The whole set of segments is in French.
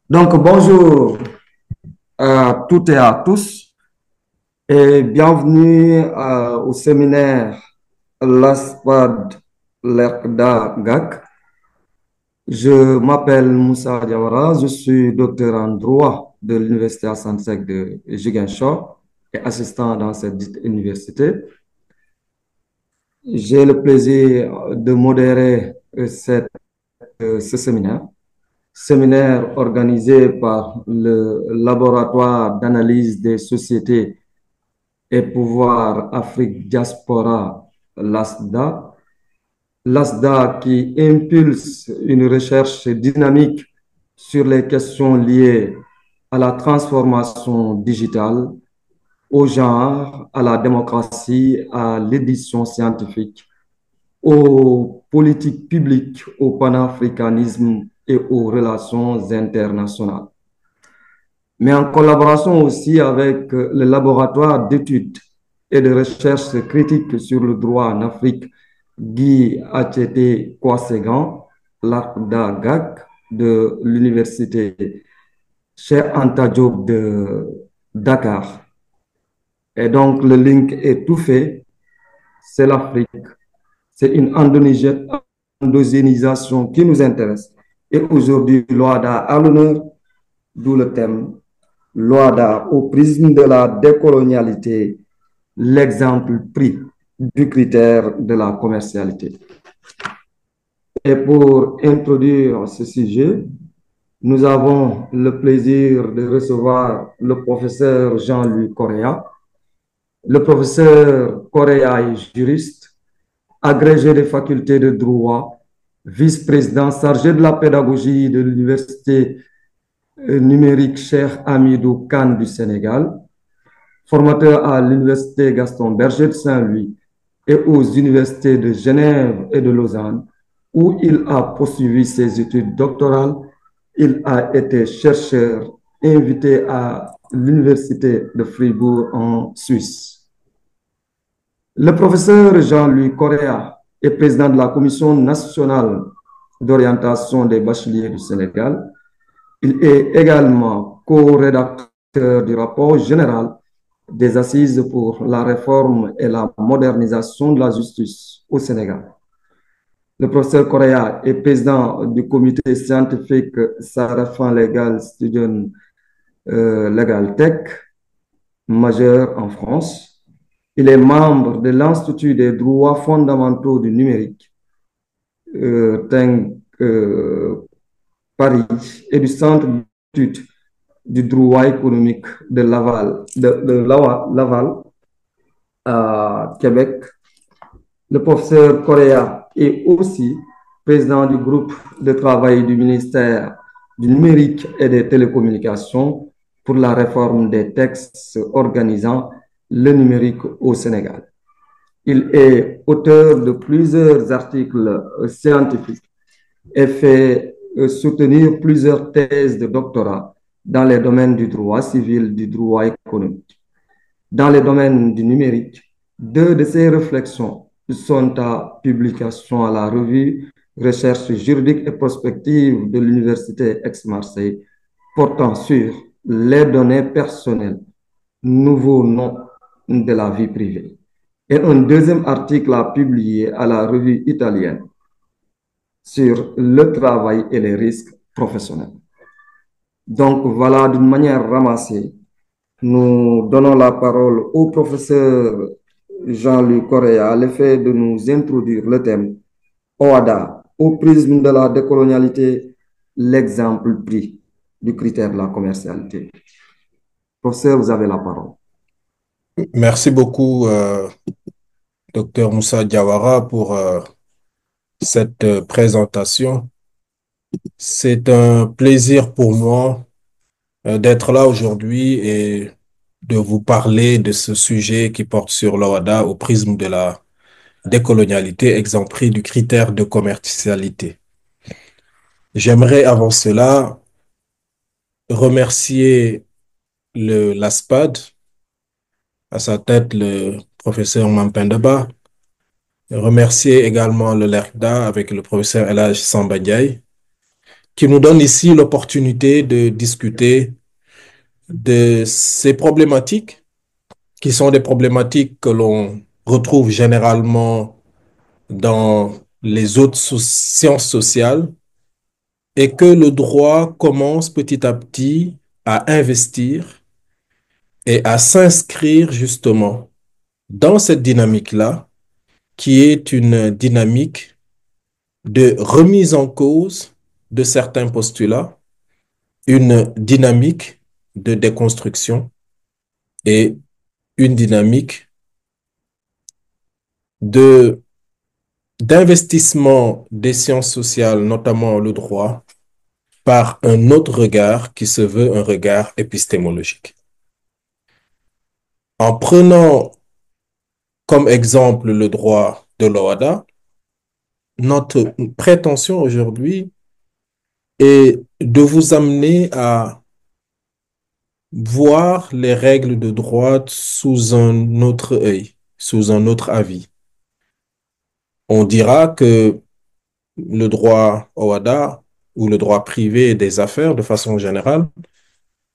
Donc, bonjour à toutes et à tous et bienvenue au séminaire LASPAD LERCDA GAC. Je m'appelle Moussa Diawara, je suis docteur en droit de l'Université Assane Seck de Ziguinchor et assistant dans cette dite université. J'ai le plaisir de modérer ce séminaire organisé par le laboratoire d'analyse des sociétés et pouvoirs Afrique Diaspora, LASDA. LASDA qui impulse une recherche dynamique sur les questions liées à la transformation digitale, au genre, à la démocratie, à l'édition scientifique, aux politiques publiques, au panafricanisme et aux relations internationales. Mais en collaboration aussi avec le laboratoire d'études et de recherche critique sur le droit en Afrique, Guy Attiété Kouassegan, l'ARCDA GAC de l'université Cheikh Anta Diop de Dakar. Et donc le link est tout fait, c'est l'Afrique, c'est une endogénisation qui nous intéresse. Et aujourd'hui, l'OADA a l'honneur, d'où le thème l'OADA au prisme de la décolonialité, l'exemple pris du critère de la commercialité. Et pour introduire ce sujet, nous avons le plaisir de recevoir le professeur Jean-Louis Correa. Le professeur Correa est juriste, agrégé des facultés de droit, vice-président chargé de la pédagogie de l'université numérique Cheikh Hamidou Kane du Sénégal, formateur à l'université Gaston Berger de Saint-Louis et aux universités de Genève et de Lausanne, où il a poursuivi ses études doctorales. Il a été chercheur invité à l'université de Fribourg en Suisse. Le professeur Jean-Louis Correa est président de la Commission nationale d'orientation des bacheliers du Sénégal. Il est également co-rédacteur du rapport général des assises pour la réforme et la modernisation de la justice au Sénégal. Le professeur Correa est président du comité scientifique Sarafan Legal Student Legal Tech, majeur en France. Il est membre de l'Institut des droits fondamentaux du numérique, Paris, et du Centre d'études du droit économique de Laval à Québec. Le professeur Correa est aussi président du groupe de travail du ministère du numérique et des télécommunications pour la réforme des textes organisant le numérique au Sénégal. Il est auteur de plusieurs articles scientifiques et fait soutenir plusieurs thèses de doctorat dans les domaines du droit civil, du droit économique. Dans les domaines du numérique, deux de ses réflexions sont à publication à la revue Recherche juridique et prospective de l'Université Aix-Marseille portant sur les données personnelles, nouveaux noms de la vie privée. Et un deuxième article à publier à la revue italienne sur le travail et les risques professionnels. Donc voilà, d'une manière ramassée, nous donnons la parole au professeur Jean-Luc Correa à l'effet de nous introduire le thème OADA au prisme de la décolonialité, l'exemple pris du critère de la commercialité. Professeur, vous avez la parole. Merci beaucoup, docteur Moussa Diawara, pour cette présentation. C'est un plaisir pour moi d'être là aujourd'hui et de vous parler de ce sujet qui porte sur l'OADA au prisme de la décolonialité, exemptée du critère de commercialité. J'aimerais avant cela remercier l'ASPAD, à sa tête le professeur Mampendaba, remercier également le LERCDA avec le professeur El Hadj Samba Ndiaye, qui nous donne ici l'opportunité de discuter de ces problématiques qui sont des problématiques que l'on retrouve généralement dans les autres sciences sociales et que le droit commence petit à petit à investir et à s'inscrire justement dans cette dynamique-là, qui est une dynamique de remise en cause de certains postulats, une dynamique de déconstruction et une dynamique de d'investissement des sciences sociales, notamment le droit, par un autre regard qui se veut un regard épistémologique. En prenant comme exemple le droit de l'OHADA, notre prétention aujourd'hui est de vous amener à voir les règles de droit sous un autre œil, sous un autre avis. On dira que le droit OHADA ou le droit privé des affaires, de façon générale,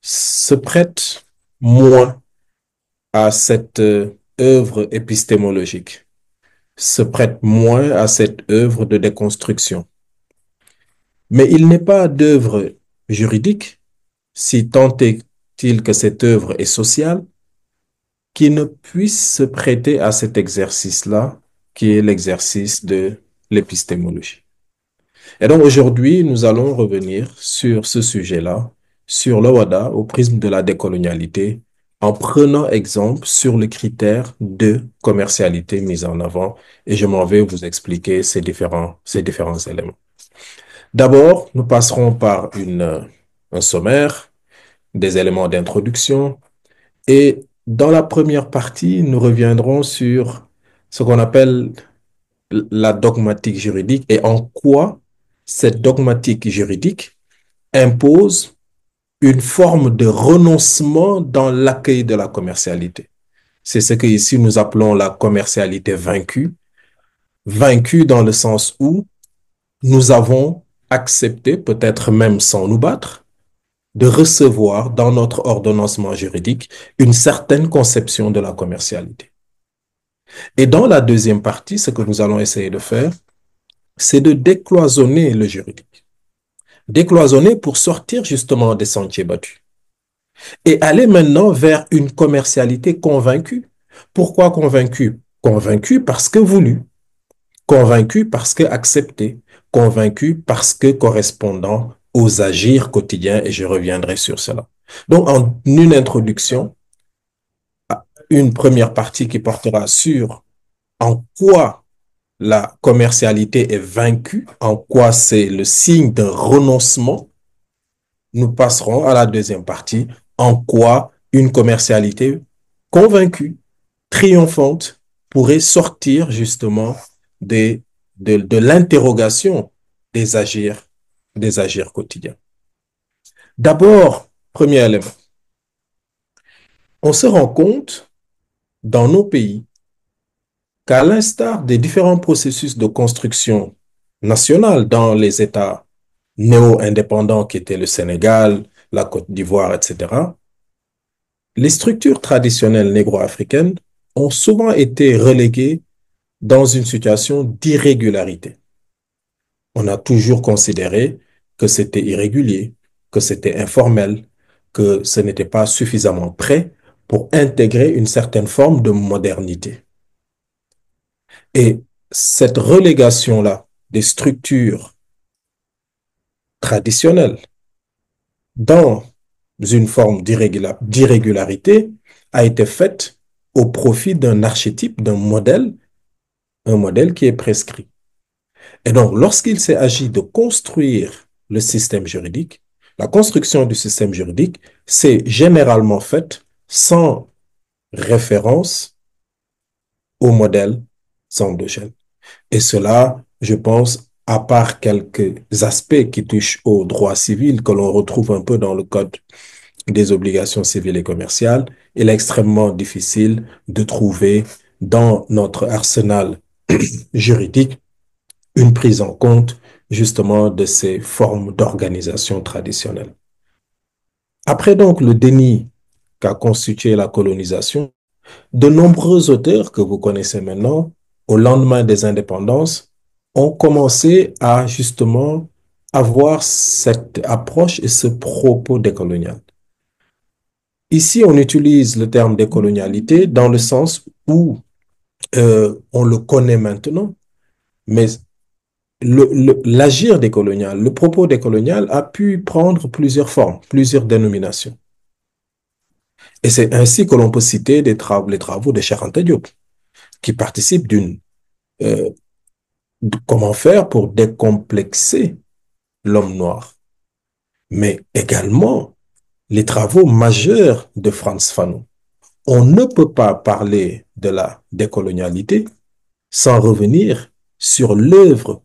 se prête moins à cette œuvre épistémologique, se prête moins à cette œuvre de déconstruction. Mais il n'est pas d'œuvre juridique, si tant est-il que cette œuvre est sociale, qui ne puisse se prêter à cet exercice-là, qui est l'exercice de l'épistémologie. Et donc aujourd'hui, nous allons revenir sur ce sujet-là, sur l'OHADA au prisme de la décolonialité, en prenant exemple sur le critère de commercialité mis en avant, et je m'en vais vous expliquer ces différents éléments. D'abord, nous passerons par un sommaire, des éléments d'introduction, et dans la première partie, nous reviendrons sur ce qu'on appelle la dogmatique juridique et en quoi cette dogmatique juridique impose une forme de renoncement dans l'accueil de la commercialité. C'est ce que ici nous appelons la commercialité vaincue. Vaincue dans le sens où nous avons accepté, peut-être même sans nous battre, de recevoir dans notre ordonnancement juridique une certaine conception de la commercialité. Et dans la deuxième partie, ce que nous allons essayer de faire, c'est de décloisonner le juridique. Décloisonner pour sortir justement des sentiers battus. Et aller maintenant vers une commercialité convaincue. Pourquoi convaincue? Convaincue parce que voulue. Convaincue parce que acceptée. Convaincue parce que correspondant aux agirs quotidiens, et je reviendrai sur cela. Donc, en une introduction, une première partie qui portera sur en quoi la commercialité est vaincue, en quoi c'est le signe d'un renoncement. Nous passerons à la deuxième partie, en quoi une commercialité convaincue, triomphante, pourrait sortir justement de l'interrogation des agirs quotidiens. D'abord, premier élément, on se rend compte dans nos pays qu'à l'instar des différents processus de construction nationale dans les États néo-indépendants qui étaient le Sénégal, la Côte d'Ivoire, etc., les structures traditionnelles négro-africaines ont souvent été reléguées dans une situation d'irrégularité. On a toujours considéré que c'était irrégulier, que c'était informel, que ce n'était pas suffisamment prêt pour intégrer une certaine forme de modernité. Et cette relégation-là des structures traditionnelles dans une forme d'irrégularité a été faite au profit d'un archétype, d'un modèle, un modèle qui est prescrit. Et donc, lorsqu'il s'est agi de construire le système juridique, la construction du système juridique s'est généralement faite sans référence au modèle endogène. Et cela, je pense, à part quelques aspects qui touchent au droit civil que l'on retrouve un peu dans le Code des obligations civiles et commerciales, il est extrêmement difficile de trouver dans notre arsenal juridique une prise en compte justement de ces formes d'organisation traditionnelles. Après donc le déni qu'a constitué la colonisation, de nombreux auteurs que vous connaissez maintenant, au lendemain des indépendances, ont commencé à justement avoir cette approche et ce propos décolonial. Ici, on utilise le terme décolonialité dans le sens où on le connaît maintenant, mais l'agir décolonial, le propos décolonial a pu prendre plusieurs formes, plusieurs dénominations. Et c'est ainsi que l'on peut citer les travaux de Cheikh Anta Diop, qui participent euh, de comment faire pour décomplexer l'homme noir, mais également les travaux majeurs de Frantz Fanon. On ne peut pas parler de la décolonialité sans revenir sur l'œuvre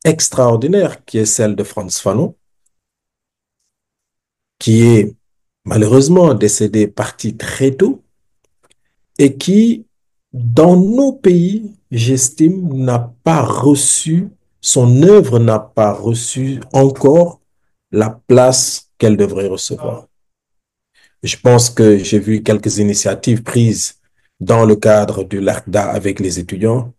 extraordinaire qui est celle de Frantz Fanon, qui est malheureusement décédé, parti très tôt, et qui, dans nos pays, j'estime, n'a pas reçu, son œuvre n'a pas reçu encore la place qu'elle devrait recevoir. Je pense que j'ai vu quelques initiatives prises dans le cadre du LACDA avec les étudiants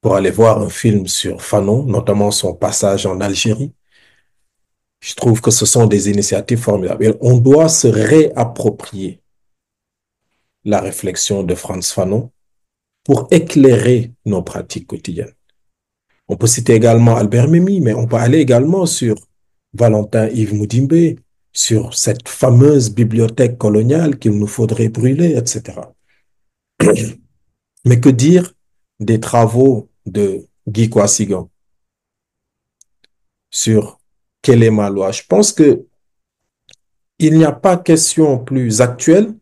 pour aller voir un film sur Fanon, notamment son passage en Algérie. Je trouve que ce sont des initiatives formidables. Et on doit se réapproprier la réflexion de Frantz Fanon pour éclairer nos pratiques quotidiennes. On peut citer également Albert Memmi, mais on peut aller également sur Valentin Yves Mudimbe, sur cette fameuse bibliothèque coloniale qu'il nous faudrait brûler, etc. Mais que dire des travaux de Guy Kouassigan sur quelle est ma loi? Je pense que il n'y a pas question plus actuelle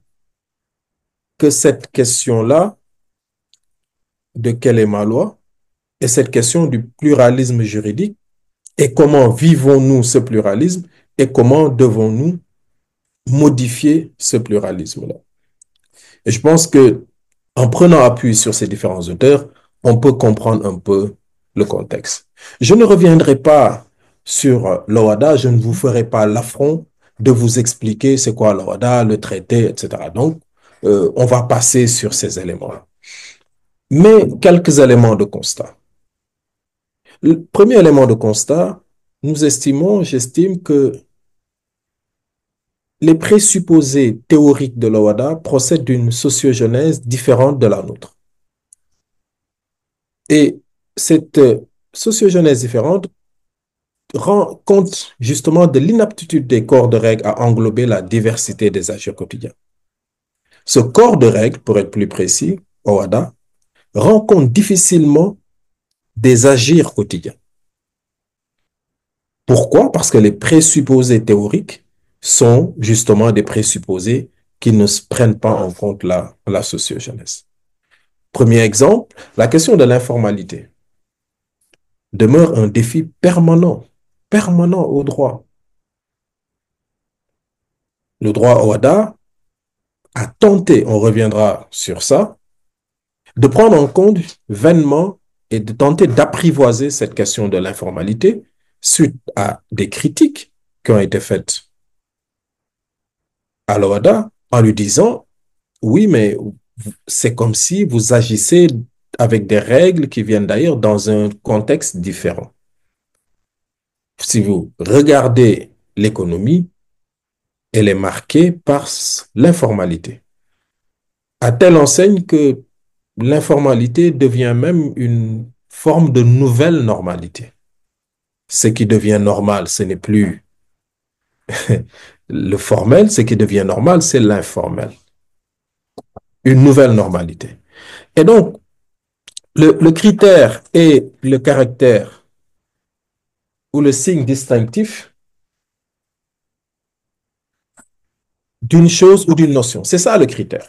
que cette question-là de quelle est ma loi et cette question du pluralisme juridique et comment vivons-nous ce pluralisme et comment devons-nous modifier ce pluralisme-là. Et je pense que en prenant appui sur ces différents auteurs, on peut comprendre un peu le contexte. Je ne reviendrai pas sur l'OHADA, je ne vous ferai pas l'affront de vous expliquer c'est quoi l'OHADA, le traité, etc. Donc, on va passer sur ces éléments-là. Mais quelques éléments de constat. Le premier élément de constat, j'estime que les présupposés théoriques de l'OHADA procèdent d'une sociogenèse différente de la nôtre. Et cette sociogenèse différente rend compte justement de l'inaptitude des corps de règles à englober la diversité des agirs quotidiens. Ce corps de règles, pour être plus précis, OHADA, rend compte difficilement des agirs quotidiens. Pourquoi? Parce que les présupposés théoriques sont justement des présupposés qui ne prennent pas en compte la sociogenèse. Premier exemple, la question de l'informalité demeure un défi permanent au droit. Le droit OHADA a tenté, on reviendra sur ça, de prendre en compte vainement et de tenter d'apprivoiser cette question de l'informalité suite à des critiques qui ont été faites à l'OHADA en lui disant, oui, mais c'est comme si vous agissez avec des règles qui viennent d'ailleurs dans un contexte différent. Si vous regardez l'économie, elle est marquée par l'informalité. À telle enseigne que l'informalité devient même une forme de nouvelle normalité. Ce qui devient normal, ce n'est plus le formel, ce qui devient normal, c'est l'informel. Une nouvelle normalité. Et donc, le critère et le caractère ou le signe distinctif d'une chose ou d'une notion. C'est ça le critère.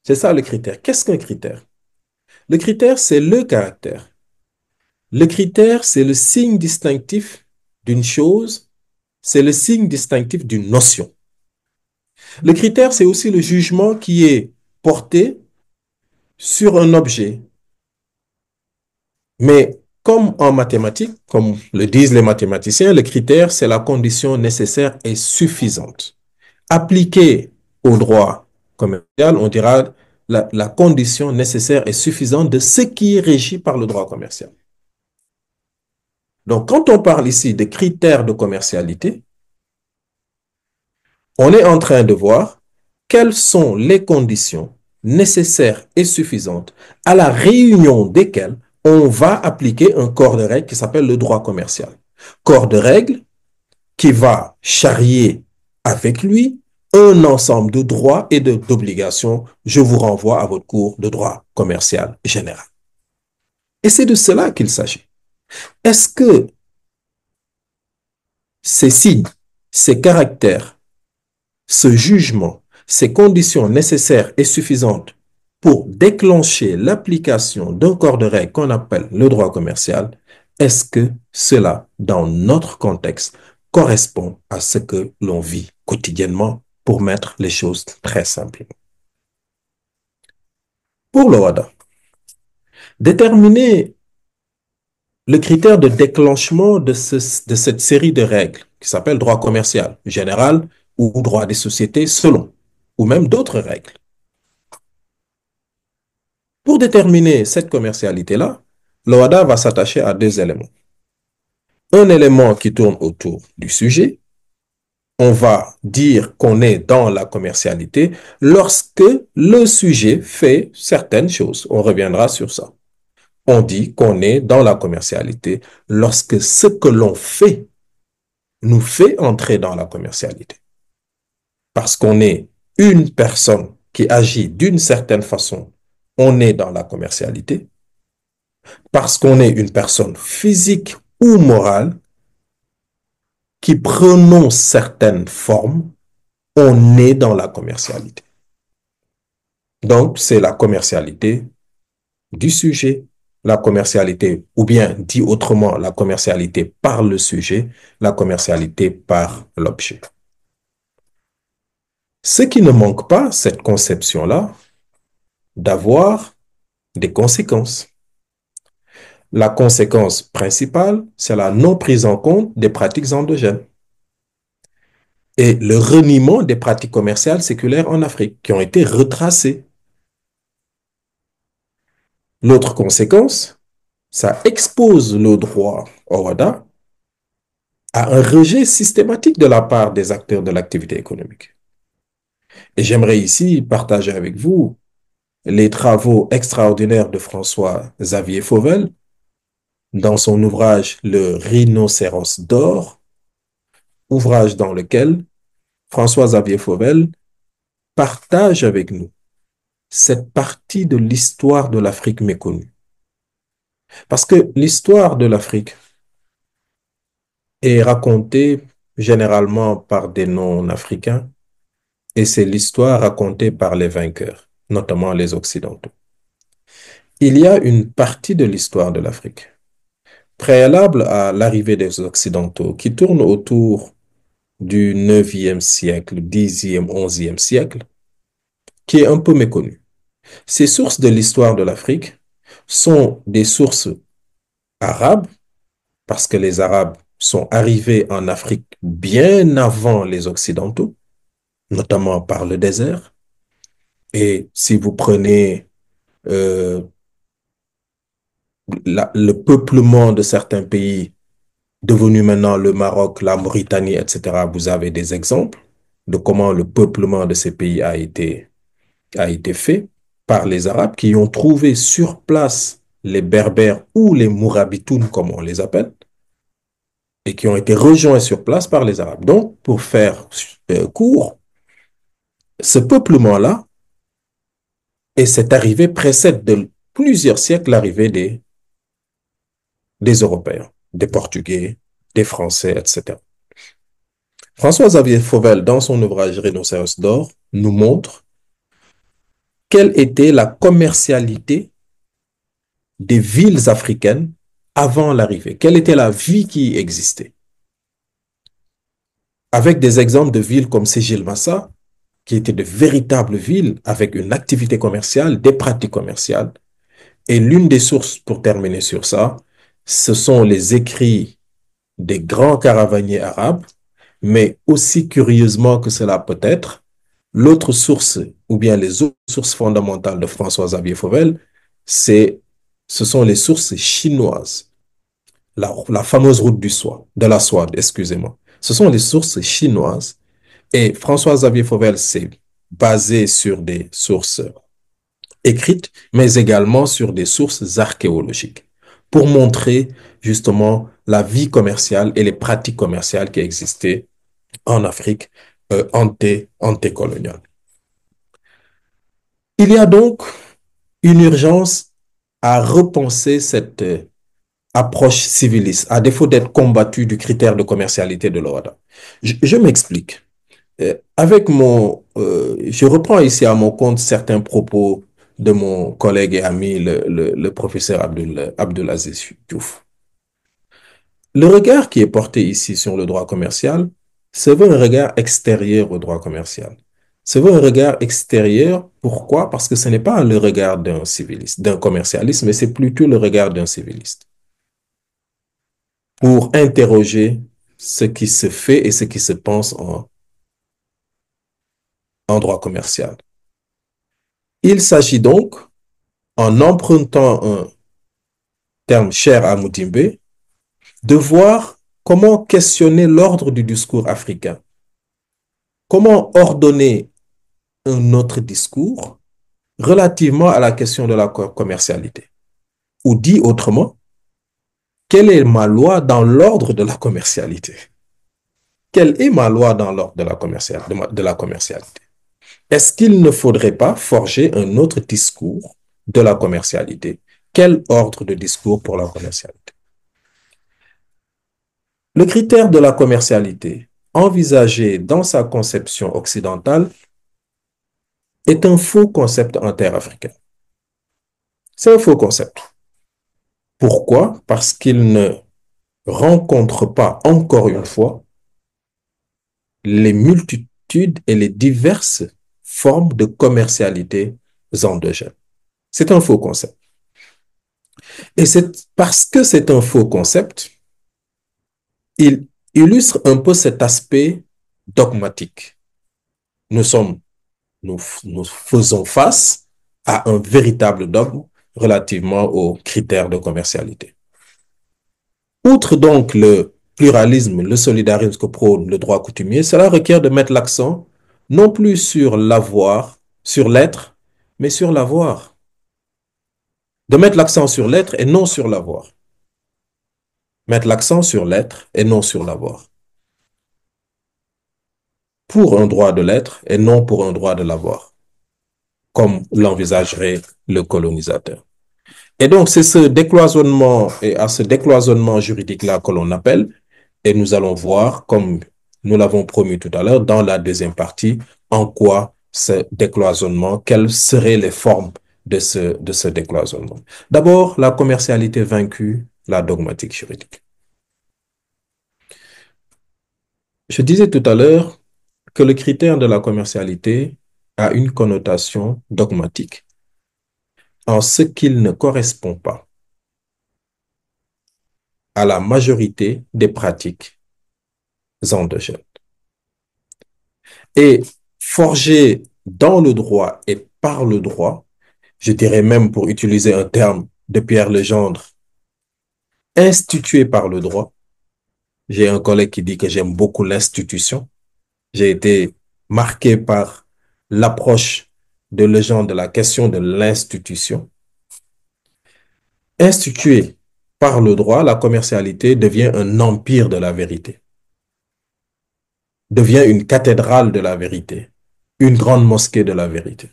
C'est ça le critère. Qu'est-ce qu'un critère? Le critère, c'est le caractère. Le critère, c'est le signe distinctif d'une chose, c'est le signe distinctif d'une notion. Le critère, c'est aussi le jugement qui est porté sur un objet. Mais Comme en mathématiques, comme le disent les mathématiciens, le critère, c'est la condition nécessaire et suffisante. Appliqué au droit commercial, on dira la condition nécessaire et suffisante de ce qui est régi par le droit commercial. Donc, quand on parle ici de critères de commercialité, on est en train de voir quelles sont les conditions nécessaires et suffisantes à la réunion desquelles on va appliquer un corps de règles qui s'appelle le droit commercial. Corps de règles qui va charrier avec lui un ensemble de droits et d'obligations. Je vous renvoie à votre cours de droit commercial général. Et c'est de cela qu'il s'agit. Est-ce que ces signes, ces caractères, ce jugement, ces conditions nécessaires et suffisantes pour déclencher l'application d'un corps de règles qu'on appelle le droit commercial, est-ce que cela, dans notre contexte, correspond à ce que l'on vit quotidiennement, pour mettre les choses très simplement? Pour l'OHADA, déterminer le critère de déclenchement de cette série de règles qui s'appelle droit commercial général ou droit des sociétés selon, ou même d'autres règles. Pour déterminer cette commercialité-là, l'OHADA va s'attacher à deux éléments. Un élément qui tourne autour du sujet. On va dire qu'on est dans la commercialité lorsque le sujet fait certaines choses. On reviendra sur ça. On dit qu'on est dans la commercialité lorsque ce que l'on fait nous fait entrer dans la commercialité. Parce qu'on est une personne qui agit d'une certaine façon, on est dans la commercialité. Parce qu'on est une personne physique ou morale qui prononce certaines formes, on est dans la commercialité. Donc, c'est la commercialité du sujet, la commercialité, ou bien dit autrement, la commercialité par le sujet, la commercialité par l'objet. Ce qui ne manque pas, cette conception-là, d'avoir des conséquences. La conséquence principale, c'est la non prise en compte des pratiques endogènes et le reniement des pratiques commerciales séculaires en Afrique qui ont été retracées. L'autre conséquence, ça expose le droit OHADA à un rejet systématique de la part des acteurs de l'activité économique. Et j'aimerais ici partager avec vous les travaux extraordinaires de François-Xavier Fauvel dans son ouvrage Le Rhinocéros d'or, ouvrage dans lequel François-Xavier Fauvel partage avec nous cette partie de l'histoire de l'Afrique méconnue. Parce que l'histoire de l'Afrique est racontée généralement par des non-africains et c'est l'histoire racontée par les vainqueurs, notamment les Occidentaux. Il y a une partie de l'histoire de l'Afrique préalable à l'arrivée des Occidentaux qui tourne autour du 9e siècle, 10e, 11e siècle, qui est un peu méconnue. Ces sources de l'histoire de l'Afrique sont des sources arabes, parce que les Arabes sont arrivés en Afrique bien avant les Occidentaux, notamment par le désert. Et si vous prenez le peuplement de certains pays devenus maintenant le Maroc, la Mauritanie, etc., vous avez des exemples de comment le peuplement de ces pays a été fait par les Arabes qui ont trouvé sur place les Berbères ou les Mourabitoun, comme on les appelle, et qui ont été rejoints sur place par les Arabes. Donc, pour faire court, ce peuplement-là et cette arrivée précède de plusieurs siècles l'arrivée des Européens, des Portugais, des Français, etc. François-Xavier Fauvel, dans son ouvrage Rhinocéros d'or, nous montre quelle était la commercialité des villes africaines avant l'arrivée. Quelle était la vie qui existait? Avec des exemples de villes comme Ségil-Massa, qui étaient de véritables villes avec une activité commerciale, des pratiques commerciales. Et l'une des sources, pour terminer sur ça, ce sont les écrits des grands caravaniers arabes, mais aussi curieusement que cela peut être, l'autre source, ou bien les autres sources fondamentales de François-Xavier Fauvel, ce sont les sources chinoises. La fameuse route de la soie, excusez-moi. Ce sont les sources chinoises. Et François-Xavier Fauvel s'est basé sur des sources écrites, mais également sur des sources archéologiques, pour montrer justement la vie commerciale et les pratiques commerciales qui existaient en Afrique antécoloniale. Il y a donc une urgence à repenser cette approche civiliste, à défaut d'être combattue du critère de commercialité de l'OHADA. Je m'explique. Je reprends ici à mon compte certains propos de mon collègue et ami, le professeur Abdelaziz Diouf. Le regard qui est porté ici sur le droit commercial, c'est un regard extérieur au droit commercial. C'est un regard extérieur, pourquoi? Parce que ce n'est pas le regard d'un civiliste, d'un commercialiste, mais c'est plutôt le regard d'un civiliste. Pour interroger ce qui se fait et ce qui se pense en droit commercial. Il s'agit donc, en empruntant un terme cher à Moutimbe, de voir comment questionner l'ordre du discours africain. Comment ordonner un autre discours relativement à la question de la commercialité. Ou dit autrement, quelle est ma loi dans l'ordre de la commercialité? Quelle est ma loi dans l'ordre de la commercialité? Est-ce qu'il ne faudrait pas forger un autre discours de la commercialité? Quel ordre de discours pour la commercialité? Le critère de la commercialité, envisagé dans sa conception occidentale, est un faux concept interafricain. C'est un faux concept. Pourquoi? Parce qu'il ne rencontre pas, encore une fois, les multitudes et les diverses formes de commercialité endogènes. C'est un faux concept. Et c'est parce que c'est un faux concept, il illustre un peu cet aspect dogmatique. Nous faisons face à un véritable dogme relativement aux critères de commercialité. Outre donc le pluralisme, le solidarisme que prône le droit coutumier, cela requiert de mettre l'accent non plus sur l'avoir, sur l'être, mais sur l'avoir. De mettre l'accent sur l'être et non sur l'avoir. Mettre l'accent sur l'être et non sur l'avoir. Pour un droit de l'être et non pour un droit de l'avoir, comme l'envisagerait le colonisateur. Et donc, c'est ce décloisonnement et à ce décloisonnement juridique-là que l'on appelle, et nous allons voir, comme nous l'avons promis tout à l'heure, dans la deuxième partie, en quoi ce décloisonnement, quelles seraient les formes de ce décloisonnement. D'abord, la commercialité vaincue, la dogmatique juridique. Je disais tout à l'heure que le critère de la commercialité a une connotation dogmatique en ce qu'il ne correspond pas à la majorité des pratiques endogènes. Et forgé dans le droit et par le droit, je dirais même pour utiliser un terme de Pierre Legendre, institué par le droit. J'ai un collègue qui dit que j'aime beaucoup l'institution. J'ai été marqué par l'approche de Legendre de la question de l'institution. Institué par le droit, la commercialité devient un empire de la vérité, devient une cathédrale de la vérité, une grande mosquée de la vérité.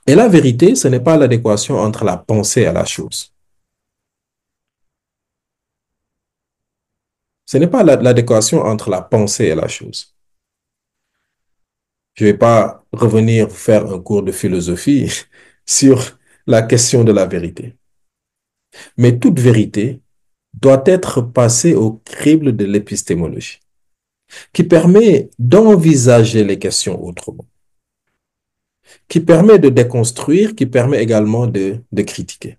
Et la vérité, ce n'est pas l'adéquation entre la pensée et la chose. Ce n'est pas l'adéquation entre la pensée et la chose. Je ne vais pas revenir faire un cours de philosophie sur la question de la vérité. Mais toute vérité doit être passée au crible de l'épistémologie, qui permet d'envisager les questions autrement, qui permet de déconstruire, qui permet également de critiquer.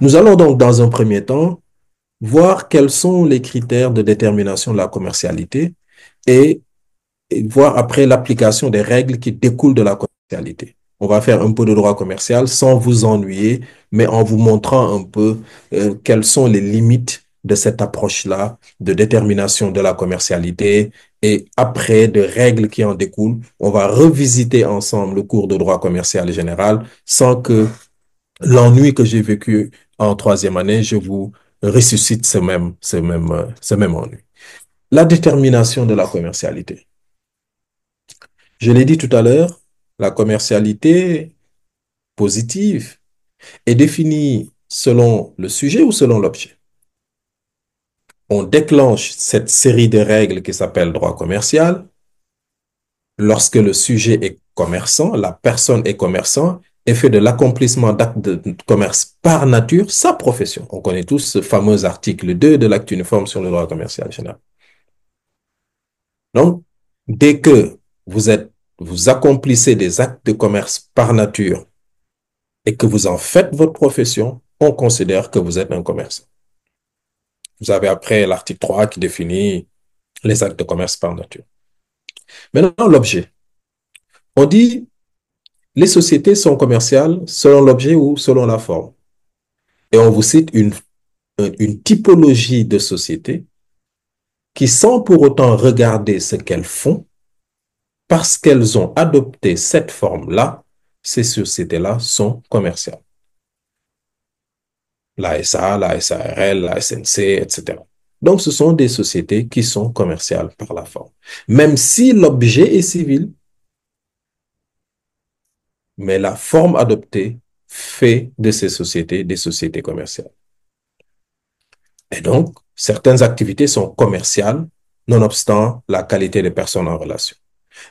Nous allons donc, dans un premier temps, voir quels sont les critères de détermination de la commercialité et voir après l'application des règles qui découlent de la commercialité. On va faire un peu de droit commercial sans vous ennuyer, mais en vous montrant un peu quelles sont les limites de cette approche-là de détermination de la commercialité et après de règles qui en découlent. On va revisiter ensemble le cours de droit commercial général sans que l'ennui que j'ai vécu en troisième année, je vous ressuscite ce même ennui. La détermination de la commercialité. Je l'ai dit tout à l'heure, la commercialité positive est définie selon le sujet ou selon l'objet. On déclenche cette série de règles qui s'appelle droit commercial lorsque le sujet est commerçant, la personne est commerçant et fait de l'accomplissement d'actes de commerce par nature sa profession. On connaît tous ce fameux article 2 de l'acte uniforme sur le droit commercial général. Donc, dès que vous accomplissez des actes de commerce par nature et que vous en faites votre profession, on considère que vous êtes un commerçant. Vous avez après l'article 3 qui définit les actes de commerce par nature. Maintenant, l'objet. On dit les sociétés sont commerciales selon l'objet ou selon la forme. Et on vous cite une typologie de sociétés qui, sans pour autant regarder ce qu'elles font, parce qu'elles ont adopté cette forme-là, ces sociétés-là sont commerciales. La SA, la SARL, la SNC, etc. Donc, ce sont des sociétés qui sont commerciales par la forme. Même si l'objet est civil, mais la forme adoptée fait de ces sociétés des sociétés commerciales. Et donc, certaines activités sont commerciales, nonobstant la qualité des personnes en relation.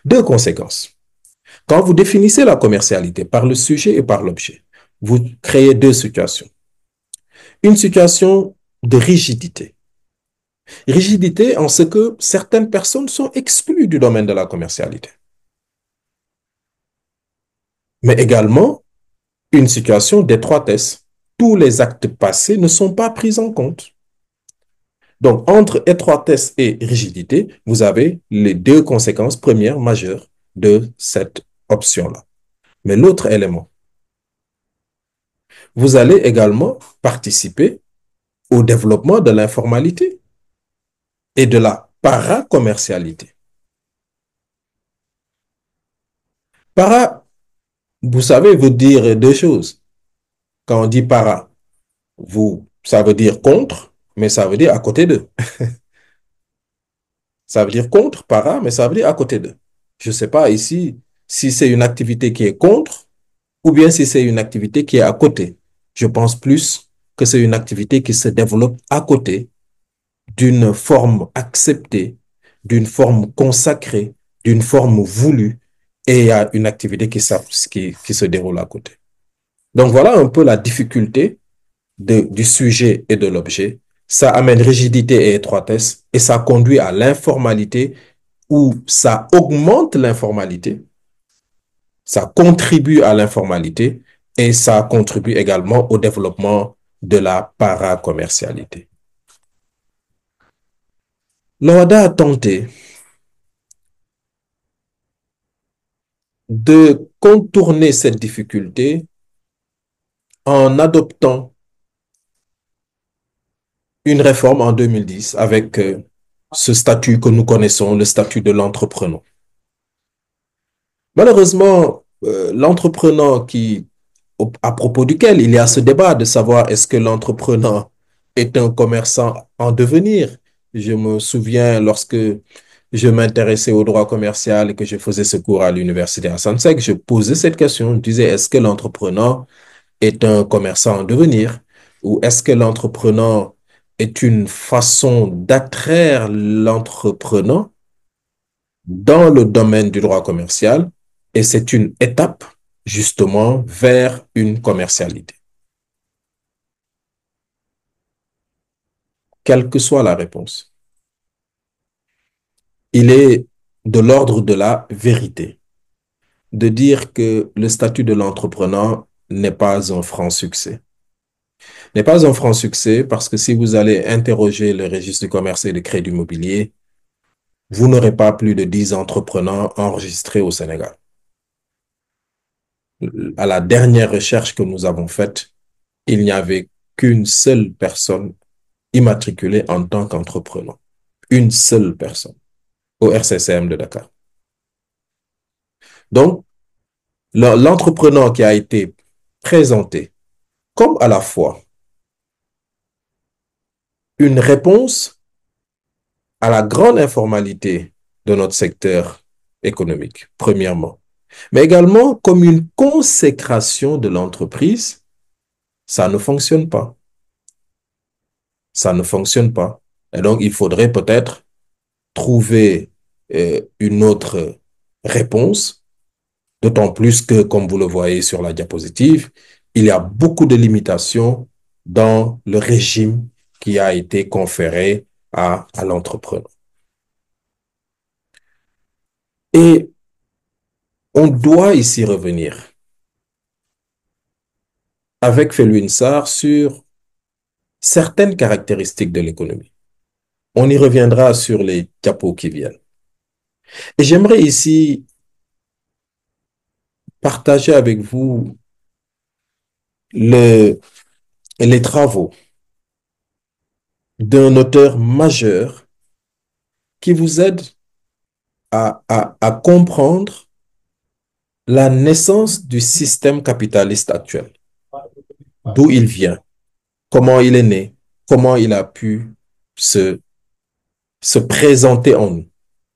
Deux conséquences. Quand vous définissez la commercialité par le sujet et par l'objet, vous créez deux situations. Une situation de rigidité. Rigidité en ce que certaines personnes sont exclues du domaine de la commercialité. Mais également une situation d'étroitesse. Tous les actes passés ne sont pas pris en compte. Donc, entre étroitesse et rigidité, vous avez les deux conséquences premières majeures de cette option-là. Mais l'autre élément, vous allez également participer au développement de l'informalité et de la paracommercialité. Para, vous savez, veut dire deux choses. Quand on dit para, ça veut dire contre, mais ça veut dire à côté d'eux. Ça veut dire contre, para, mais ça veut dire à côté d'eux. Je ne sais pas ici si c'est une activité qui est contre ou bien si c'est une activité qui est à côté. Je pense plus que c'est une activité qui se développe à côté d'une forme acceptée, d'une forme consacrée, d'une forme voulue, et il y a une activité qui se déroule à côté. Donc voilà un peu la difficulté du sujet et de l'objet. Ça amène rigidité et étroitesse et ça conduit à l'informalité ou ça augmente l'informalité, ça contribue à l'informalité et ça contribue également au développement de la paracommercialité. L'OHADA a tenté de contourner cette difficulté en adoptant une réforme en 2010 avec ce statut que nous connaissons, le statut de l'entrepreneur. Malheureusement, l'entrepreneur à propos duquel il y a ce débat de savoir est-ce que l'entrepreneur est un commerçant en devenir. Je me souviens lorsque je m'intéressais au droit commercial et que je faisais ce cours à l'université à Sansec, je posais cette question, je disais est-ce que l'entrepreneur est un commerçant en devenir ou est-ce que l'entrepreneur est une façon d'attraire l'entrepreneur dans le domaine du droit commercial et c'est une étape justement vers une commercialité. Quelle que soit la réponse, il est de l'ordre de la vérité de dire que le statut de l'entrepreneur n'est pas un franc succès. n'est pas un franc succès parce que si vous allez interroger le registre du commerce et du crédit immobilier, vous n'aurez pas plus de 10 entrepreneurs enregistrés au Sénégal. À la dernière recherche que nous avons faite, il n'y avait qu'une seule personne immatriculée en tant qu'entrepreneur. Une seule personne au RCCM de Dakar. Donc, l'entrepreneur qui a été présenté comme à la fois une réponse à la grande informalité de notre secteur économique, premièrement, mais également comme une consécration de l'entreprise, ça ne fonctionne pas. Ça ne fonctionne pas. Et donc, il faudrait peut-être trouver une autre réponse, d'autant plus que, comme vous le voyez sur la diapositive, il y a beaucoup de limitations dans le régime qui a été conféré à l'entrepreneur. Et on doit ici revenir avec Felwine Sarr sur certaines caractéristiques de l'économie. On y reviendra sur les diapos qui viennent. Et j'aimerais ici partager avec vous les travaux d'un auteur majeur qui vous aide à comprendre la naissance du système capitaliste actuel, d'où il vient, comment il est né, comment il a pu se présenter en nous,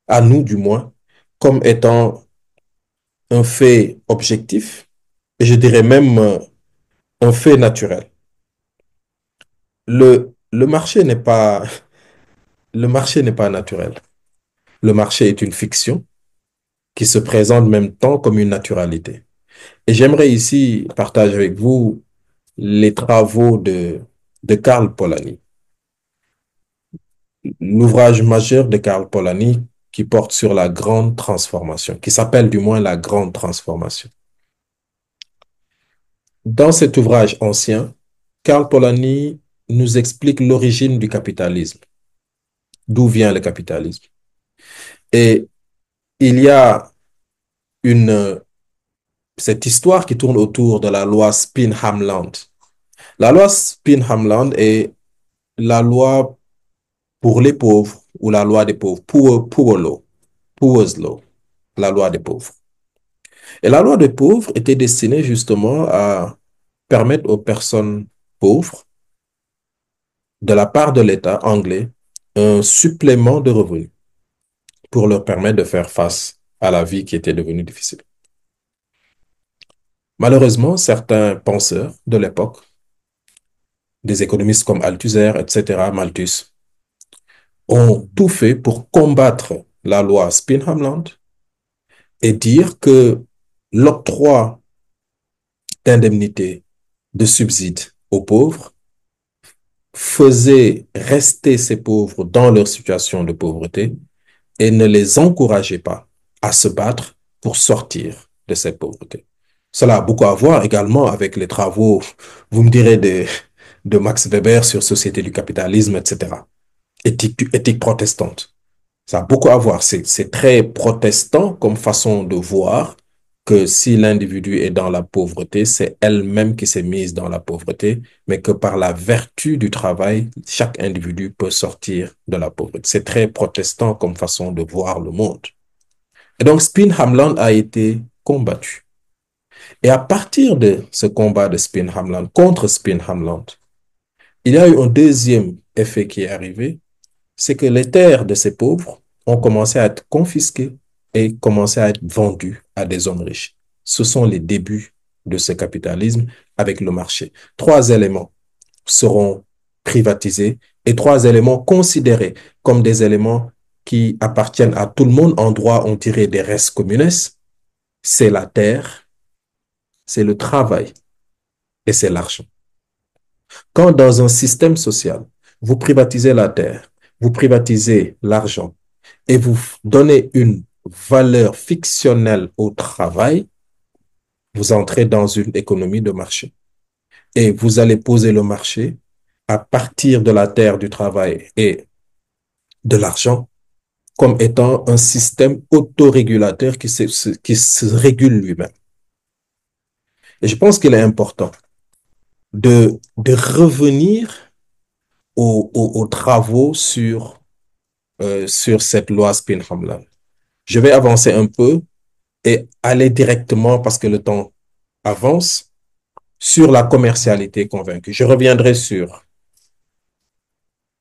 à nous du moins, comme étant un fait objectif, et je dirais même un fait naturel. Le marché n'est pas, le marché n'est pas naturel. Le marché est une fiction qui se présente en même temps comme une naturalité. Et j'aimerais ici partager avec vous les travaux de Karl Polanyi, l'ouvrage majeur de Karl Polanyi qui porte sur la grande transformation, qui s'appelle du moins la grande transformation. Dans cet ouvrage ancien, Karl Polanyi nous explique l'origine du capitalisme, d'où vient le capitalisme. Et il y a cette histoire qui tourne autour de la loi Spin-Hamland. La loi Spin-Hamland est la loi pour les pauvres ou la loi des pauvres, Poor's Law, la loi des pauvres. Et la loi des pauvres était destinée justement à permettre aux personnes pauvres, de la part de l'État anglais, un supplément de revenus pour leur permettre de faire face à la vie qui était devenue difficile. Malheureusement, certains penseurs de l'époque, des économistes comme Althusser, etc., Malthus, ont tout fait pour combattre la loi Spin-Hamland et dire que l'octroi d'indemnités, de subsides aux pauvres faisait rester ces pauvres dans leur situation de pauvreté et ne les encourageait pas à se battre pour sortir de cette pauvreté. Cela a beaucoup à voir également avec les travaux, vous me direz, de Max Weber sur Société du capitalisme, etc. Éthique protestante. Ça a beaucoup à voir. C'est très protestant comme façon de voir que si l'individu est dans la pauvreté, c'est elle-même qui s'est mise dans la pauvreté, mais que par la vertu du travail, chaque individu peut sortir de la pauvreté. C'est très protestant comme façon de voir le monde. Et donc, Spin-Hamland a été combattu. Et à partir de ce combat de Spin-Hamland contre Spin-Hamland, il y a eu un deuxième effet qui est arrivé, c'est que les terres de ces pauvres ont commencé à être confisquées et commencé à être vendues à des hommes riches. Ce sont les débuts de ce capitalisme avec le marché. 3 éléments seront privatisés et 3 éléments considérés comme des éléments qui appartiennent à tout le monde. En droit, on dirait des res communes. C'est la terre, c'est le travail et c'est l'argent. Quand dans un système social, vous privatisez la terre, vous privatisez l'argent et vous donnez une valeur fictionnelle au travail, vous entrez dans une économie de marché. Et vous allez poser le marché à partir de la terre, du travail et de l'argent comme étant un système autorégulateur qui se régule lui-même. Et je pense qu'il est important de revenir aux travaux sur cette loi Spin-Hamlin. Je vais avancer un peu et aller directement, parce que le temps avance, sur la commercialité convaincue. Je reviendrai sur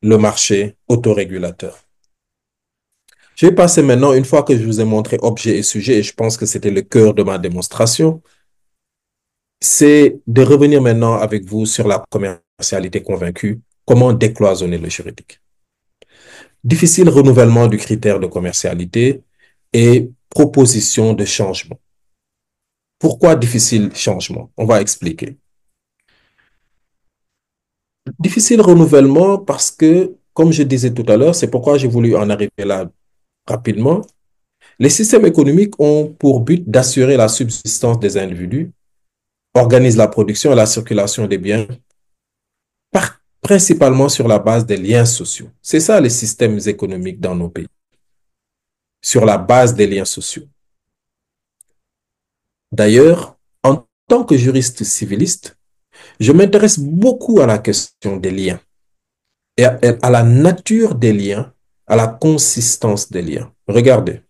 le marché autorégulateur. Je vais passer maintenant, une fois que je vous ai montré objet et sujet, et je pense que c'était le cœur de ma démonstration, c'est de revenir maintenant avec vous sur la commercialité convaincue, comment décloisonner le juridique. Difficile renouvellement du critère de commercialité et proposition de changement. Pourquoi difficile changement? On va expliquer. Difficile renouvellement parce que, comme je disais tout à l'heure, c'est pourquoi j'ai voulu en arriver là rapidement. Les systèmes économiques ont pour but d'assurer la subsistance des individus, organisent la production et la circulation des biens, principalement sur la base des liens sociaux. C'est ça les systèmes économiques dans nos pays, sur la base des liens sociaux. D'ailleurs, en tant que juriste civiliste, je m'intéresse beaucoup à la question des liens et à la nature des liens, à la consistance des liens. Regardez,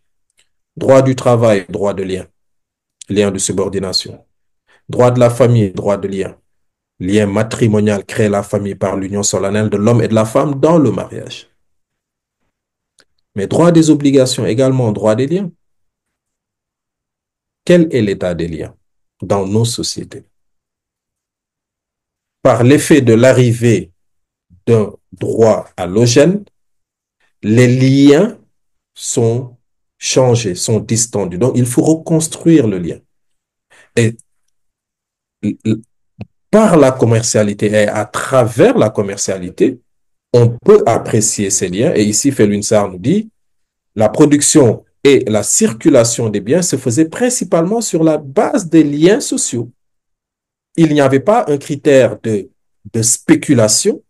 droit du travail, droit de lien, lien de subordination. Droit de la famille, droit de lien. Lien matrimonial crée la famille par l'union solennelle de l'homme et de la femme dans le mariage. Mais droit des obligations également, droit des liens. Quel est l'état des liens dans nos sociétés? Par l'effet de l'arrivée d'un droit allogène, les liens sont changés, sont distendus. Donc, il faut reconstruire le lien. Et par la commercialité et à travers la commercialité, on peut apprécier ces liens. Et ici, Felwine Sarr nous dit, la production et la circulation des biens se faisaient principalement sur la base des liens sociaux. Il n'y avait pas un critère de spéculation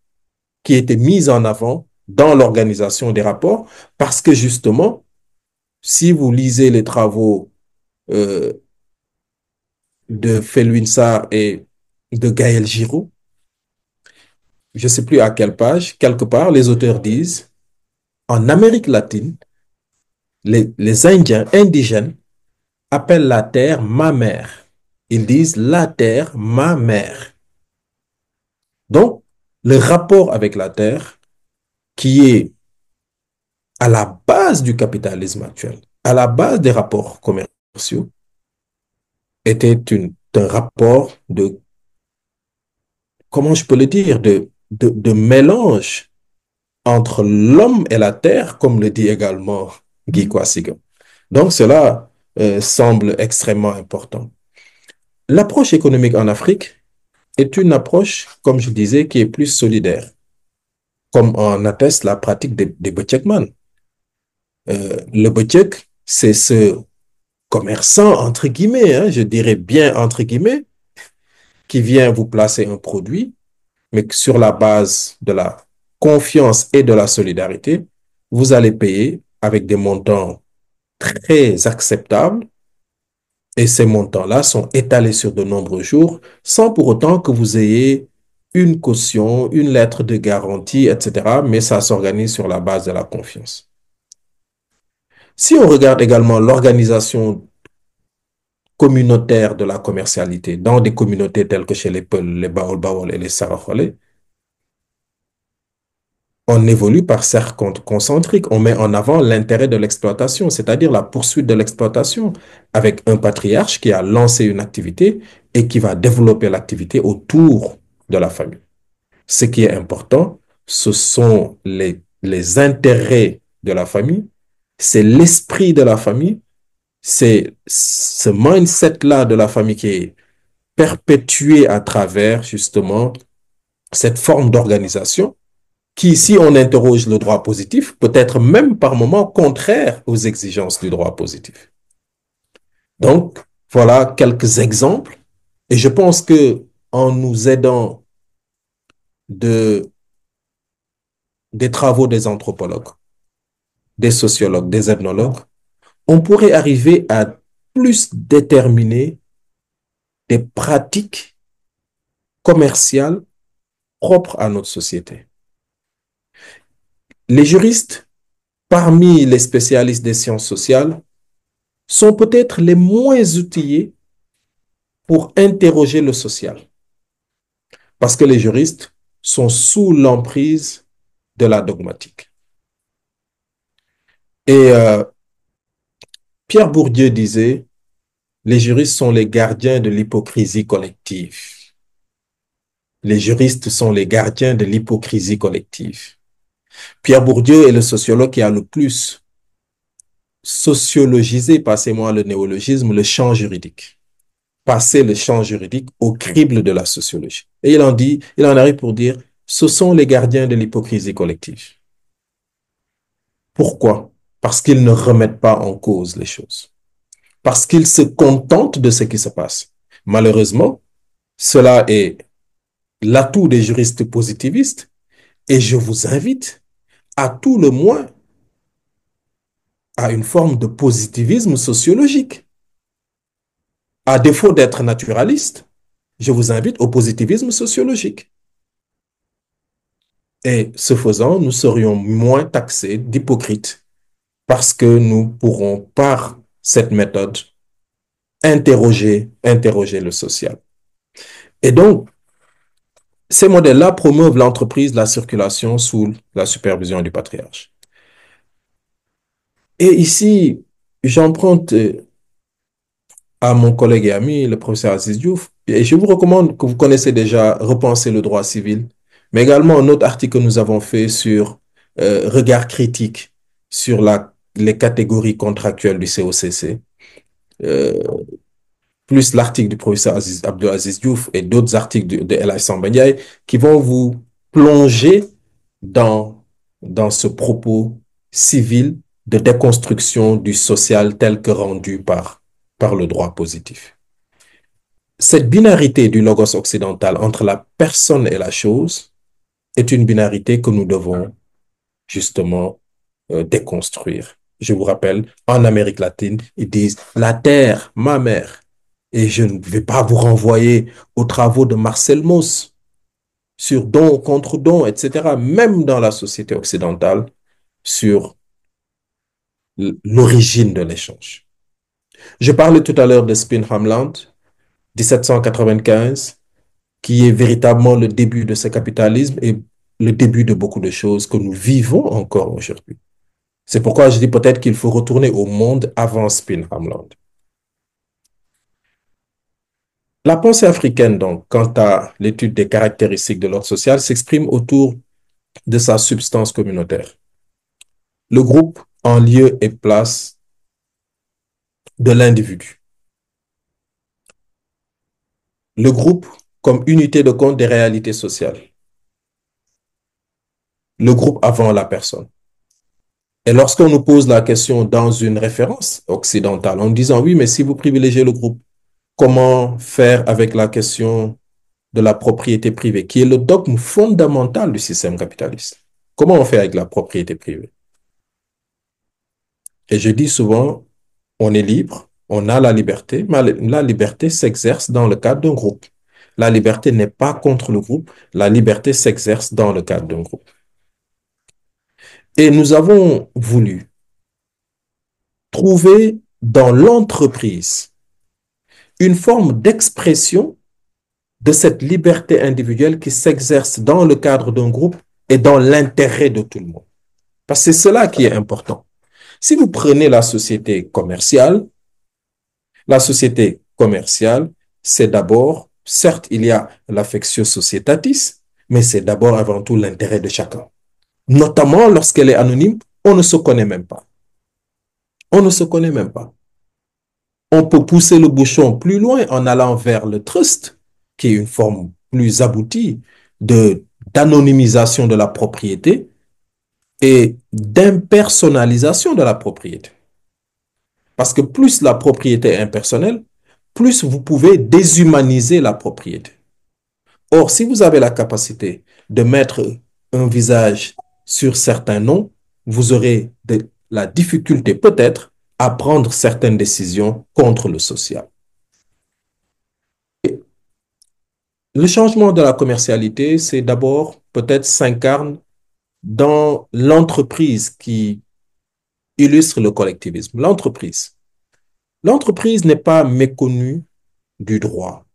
qui était mis en avant dans l'organisation des rapports, parce que justement, si vous lisez les travaux euh, de Felwine Sarr et de Gaël Giraud, je ne sais plus à quelle page, quelque part, les auteurs disent, en Amérique latine, les Indiens indigènes appellent la terre ma mère. Ils disent la terre ma mère. Donc, le rapport avec la terre, qui est à la base du capitalisme actuel, à la base des rapports commerciaux, était un rapport de, comment je peux le dire, de mélange entre l'homme et la terre, comme le dit également Guy Quasigan. Donc, cela semble extrêmement important. L'approche économique en Afrique est une approche, comme je disais, qui est plus solidaire, comme en atteste la pratique des Böcekman. Le Böcek, c'est ce commerçant, entre guillemets, hein, je dirais bien entre guillemets, qui vient vous placer un produit, mais sur la base de la confiance et de la solidarité, vous allez payer avec des montants très acceptables. Et ces montants-là sont étalés sur de nombreux jours sans pour autant que vous ayez une caution, une lettre de garantie, etc. Mais ça s'organise sur la base de la confiance. Si on regarde également l'organisation communautaire de la commercialité dans des communautés telles que chez les Peuls, les Baol Baol et les Saraxolé, on évolue par cercle concentrique. On met en avant l'intérêt de l'exploitation, c'est-à-dire la poursuite de l'exploitation, avec un patriarche qui a lancé une activité et qui va développer l'activité autour de la famille. Ce qui est important, ce sont les intérêts de la famille, c'est l'esprit de la famille, c'est ce mindset-là de la famille qui est perpétué à travers justement cette forme d'organisation qui, si on interroge le droit positif, peut être même par moments contraire aux exigences du droit positif. Donc, voilà quelques exemples. Et je pense que en nous aidant des travaux des anthropologues, des sociologues, des ethnologues, on pourrait arriver à plus déterminer des pratiques commerciales propres à notre société. Les juristes, parmi les spécialistes des sciences sociales, sont peut-être les moins outillés pour interroger le social, parce que les juristes sont sous l'emprise de la dogmatique. Et Pierre Bourdieu disait, les juristes sont les gardiens de l'hypocrisie collective. Les juristes sont les gardiens de l'hypocrisie collective. Pierre Bourdieu est le sociologue qui a le plus sociologisé, passez-moi le néologisme, le champ juridique. Passer le champ juridique au crible de la sociologie. Et il en arrive pour dire, ce sont les gardiens de l'hypocrisie collective. Pourquoi? Parce qu'ils ne remettent pas en cause les choses. Parce qu'ils se contentent de ce qui se passe. Malheureusement, cela est l'atout des juristes positivistes et je vous invite à tout le moins à une forme de positivisme sociologique. À défaut d'être naturaliste, je vous invite au positivisme sociologique. Et ce faisant, nous serions moins taxés d'hypocrites parce que nous pourrons, par cette méthode, interroger le social. Et donc, ces modèles-là promeuvent l'entreprise, la circulation sous la supervision du patriarche. Et ici, j'emprunte à mon collègue et ami, le professeur Aziz Diouf, et je vous recommande, que vous connaissez déjà, Repenser le droit civil, mais également un autre article que nous avons fait sur regard critique sur les catégories contractuelles du COCC, plus l'article du professeur Abdelaziz Diouf et d'autres articles de El Hassan Samba qui vont vous plonger dans ce propos civil de déconstruction du social tel que rendu par le droit positif. Cette binarité du logos occidental entre la personne et la chose est une binarité que nous devons justement déconstruire. Je vous rappelle, en Amérique latine, ils disent « la terre, ma mère ». Et je ne vais pas vous renvoyer aux travaux de Marcel Mauss sur don contre don, etc., même dans la société occidentale, sur l'origine de l'échange. Je parlais tout à l'heure de Spinhamland, 1795, qui est véritablement le début de ce capitalisme et le début de beaucoup de choses que nous vivons encore aujourd'hui. C'est pourquoi je dis peut-être qu'il faut retourner au monde avant Spinhamland. La pensée africaine, donc, quant à l'étude des caractéristiques de l'ordre social, s'exprime autour de sa substance communautaire. Le groupe en lieu et place de l'individu. Le groupe comme unité de compte des réalités sociales. Le groupe avant la personne. Et lorsqu'on nous pose la question dans une référence occidentale, en disant oui, mais si vous privilégiez le groupe, comment faire avec la question de la propriété privée, qui est le dogme fondamental du système capitaliste? Comment on fait avec la propriété privée? Et je dis souvent, on est libre, on a la liberté, mais la liberté s'exerce dans le cadre d'un groupe. La liberté n'est pas contre le groupe, la liberté s'exerce dans le cadre d'un groupe. Et nous avons voulu trouver dans l'entreprise une forme d'expression de cette liberté individuelle qui s'exerce dans le cadre d'un groupe et dans l'intérêt de tout le monde. Parce que c'est cela qui est important. Si vous prenez la société commerciale, c'est d'abord, certes, il y a l'affectio societatis, mais c'est d'abord avant tout l'intérêt de chacun. Notamment lorsqu'elle est anonyme, on ne se connaît même pas. On ne se connaît même pas. On peut pousser le bouchon plus loin en allant vers le trust, qui est une forme plus aboutie d'anonymisation de la propriété et d'impersonnalisation de la propriété. Parce que plus la propriété est impersonnelle, plus vous pouvez déshumaniser la propriété. Or, si vous avez la capacité de mettre un visage sur certains noms, vous aurez la difficulté peut-être à prendre certaines décisions contre le social. Le changement de la commercialité, c'est d'abord peut-être s'incarne dans l'entreprise qui illustre le collectivisme. L'entreprise. L'entreprise n'est pas méconnue du droit.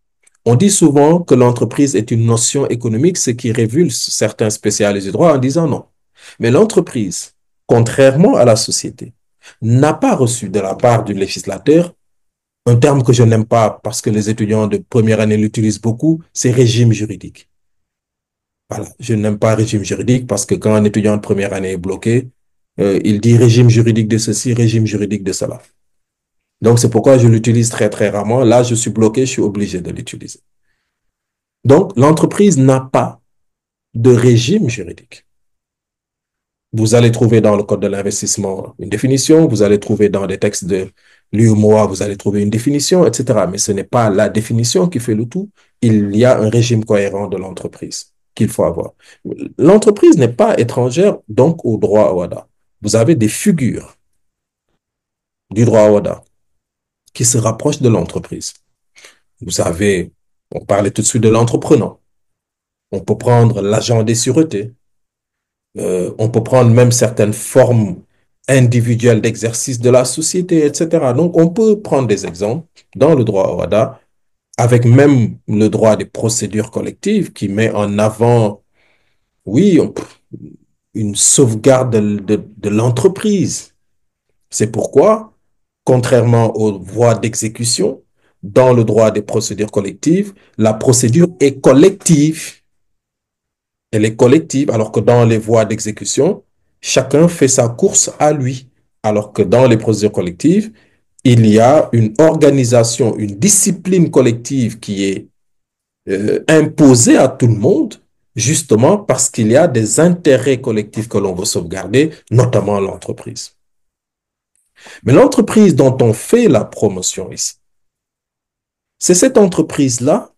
On dit souvent que l'entreprise est une notion économique, ce qui révulse certains spécialistes du droit en disant non. Mais l'entreprise, contrairement à la société, n'a pas reçu de la part du législateur un terme que je n'aime pas parce que les étudiants de première année l'utilisent beaucoup, c'est régime juridique. Voilà, je n'aime pas régime juridique parce que quand un étudiant de première année est bloqué, il dit régime juridique de ceci, régime juridique de cela. Donc, c'est pourquoi je l'utilise très, très rarement. Là, je suis bloqué, je suis obligé de l'utiliser. Donc, l'entreprise n'a pas de régime juridique. Vous allez trouver dans le Code de l'investissement une définition, vous allez trouver dans des textes de l'UEMOA, vous allez trouver une définition, etc. Mais ce n'est pas la définition qui fait le tout. Il y a un régime cohérent de l'entreprise qu'il faut avoir. L'entreprise n'est pas étrangère, donc, au droit WADA. Vous avez des figures du droit WADA qui se rapprochent de l'entreprise. Vous avez, on parlait tout de suite de l'entrepreneur. On peut prendre l'agent des sûretés. On peut prendre même certaines formes individuelles d'exercice de la société, etc. Donc, on peut prendre des exemples dans le droit OHADA, avec même le droit des procédures collectives qui met en avant, oui, une sauvegarde de l'entreprise. C'est pourquoi, contrairement aux voies d'exécution, dans le droit des procédures collectives, la procédure est collective. Elle est collective, alors que dans les voies d'exécution, chacun fait sa course à lui. Alors que dans les procédures collectives, il y a une organisation, une discipline collective qui est imposée à tout le monde, justement parce qu'il y a des intérêts collectifs que l'on veut sauvegarder, notamment l'entreprise. Mais l'entreprise dont on fait la promotion ici, c'est cette entreprise-là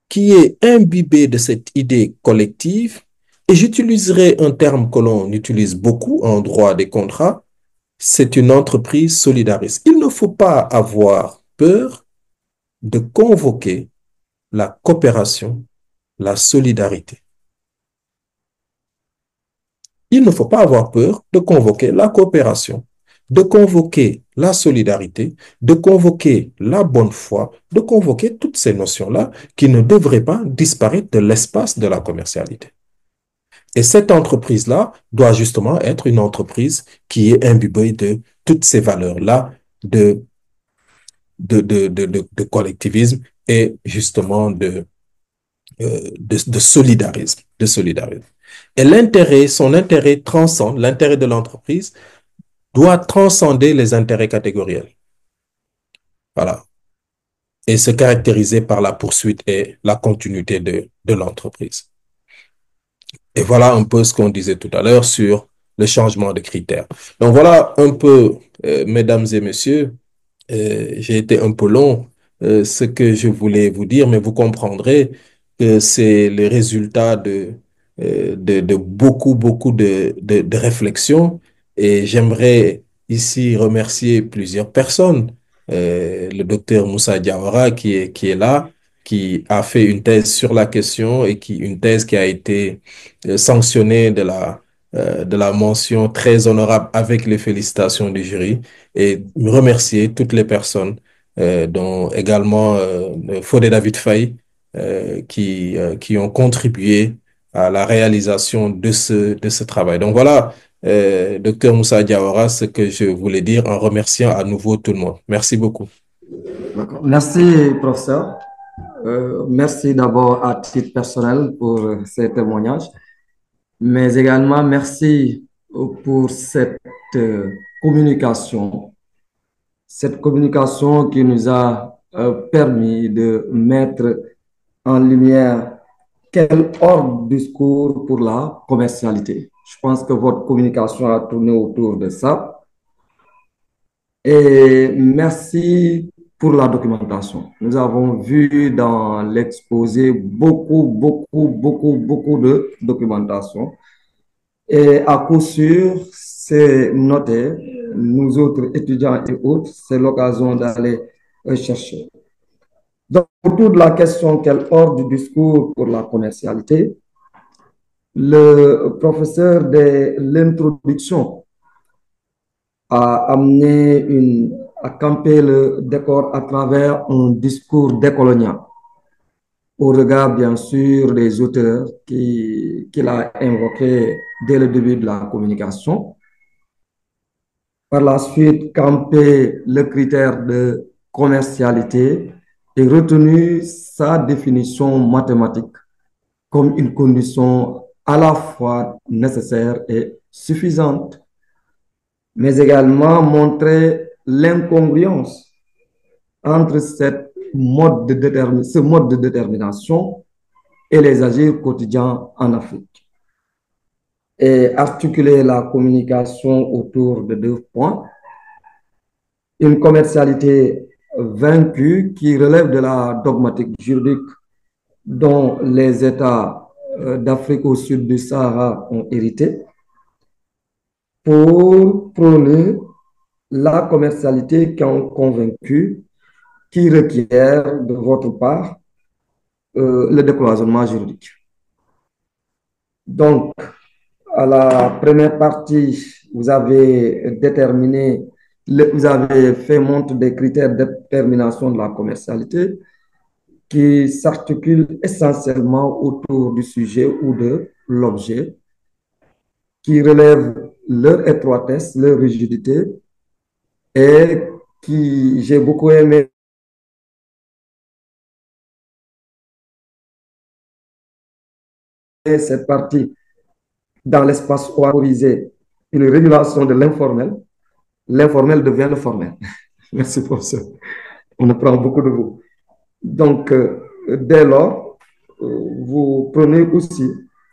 qui est imbibé de cette idée collective, et j'utiliserai un terme que l'on utilise beaucoup en droit des contrats, c'est une entreprise solidariste. Il ne faut pas avoir peur de convoquer la coopération, la solidarité. Il ne faut pas avoir peur de convoquer la coopération, de convoquer la solidarité, de convoquer la bonne foi, de convoquer toutes ces notions-là qui ne devraient pas disparaître de l'espace de la commercialité. Et cette entreprise-là doit justement être une entreprise qui est imbibée de toutes ces valeurs-là de collectivisme et justement de solidarisme, de solidarisme. Et l'intérêt, son intérêt transcende, l'intérêt de l'entreprise doit transcender les intérêts catégoriels. Voilà. Et se caractériser par la poursuite et la continuité de l'entreprise. Et voilà un peu ce qu'on disait tout à l'heure sur le changement de critères. Donc voilà un peu, mesdames et messieurs, j'ai été un peu long, ce que je voulais vous dire, mais vous comprendrez que c'est le résultat de beaucoup, beaucoup de réflexions. Et j'aimerais ici remercier plusieurs personnes. Le docteur Moussa Diawara qui est là, qui a fait une thèse sur la question et une thèse qui a été sanctionnée de la mention très honorable avec les félicitations du jury, et remercier toutes les personnes, dont également Fodé David Faye, qui ont contribué à la réalisation de ce travail. Donc voilà, docteur Moussa Diawara, ce que je voulais dire en remerciant à nouveau tout le monde. Merci beaucoup. Merci, professeur. Merci d'abord à titre personnel pour ces témoignages, mais également merci pour communication, cette communication qui nous a permis de mettre en lumière quel ordre de discours pour la commercialité. Je pense que votre communication a tourné autour de ça. Et merci pour la documentation. Nous avons vu dans l'exposé beaucoup de documentation. Et à coup sûr, c'est noté. Nous autres étudiants et autres, c'est l'occasion d'aller chercher. Donc, autour de la question quel ordre du discours pour la commercialité, le professeur de l'introduction a campé le décor à travers un discours décolonial, au regard, bien sûr, des auteurs qu'il a invoqués dès le début de la communication. Par la suite, camper le critère de commercialité et retenu sa définition mathématique comme une condition à la fois nécessaire et suffisante, mais également montrer l'incongruence entre ce mode de détermination et les agirs quotidiens en Afrique. Et articuler la communication autour de deux points: une commercialité vaincue qui relève de la dogmatique juridique dont les États d'Afrique au sud du Sahara ont hérité, pour prôner la commercialité convaincue qui requiert de votre part le décloisonnement juridique. Donc, à la première partie, vous avez vous avez fait montre des critères de détermination de la commercialité qui s'articulent essentiellement autour du sujet ou de l'objet, qui relèvent leur étroitesse, leur rigidité, et qui, j'ai beaucoup aimé cette partie dans l'espace autorisé, une régulation de l'informel. L'informel devient le formel. Merci, professeur. On apprend beaucoup de vous. Donc, dès lors, vous prenez aussi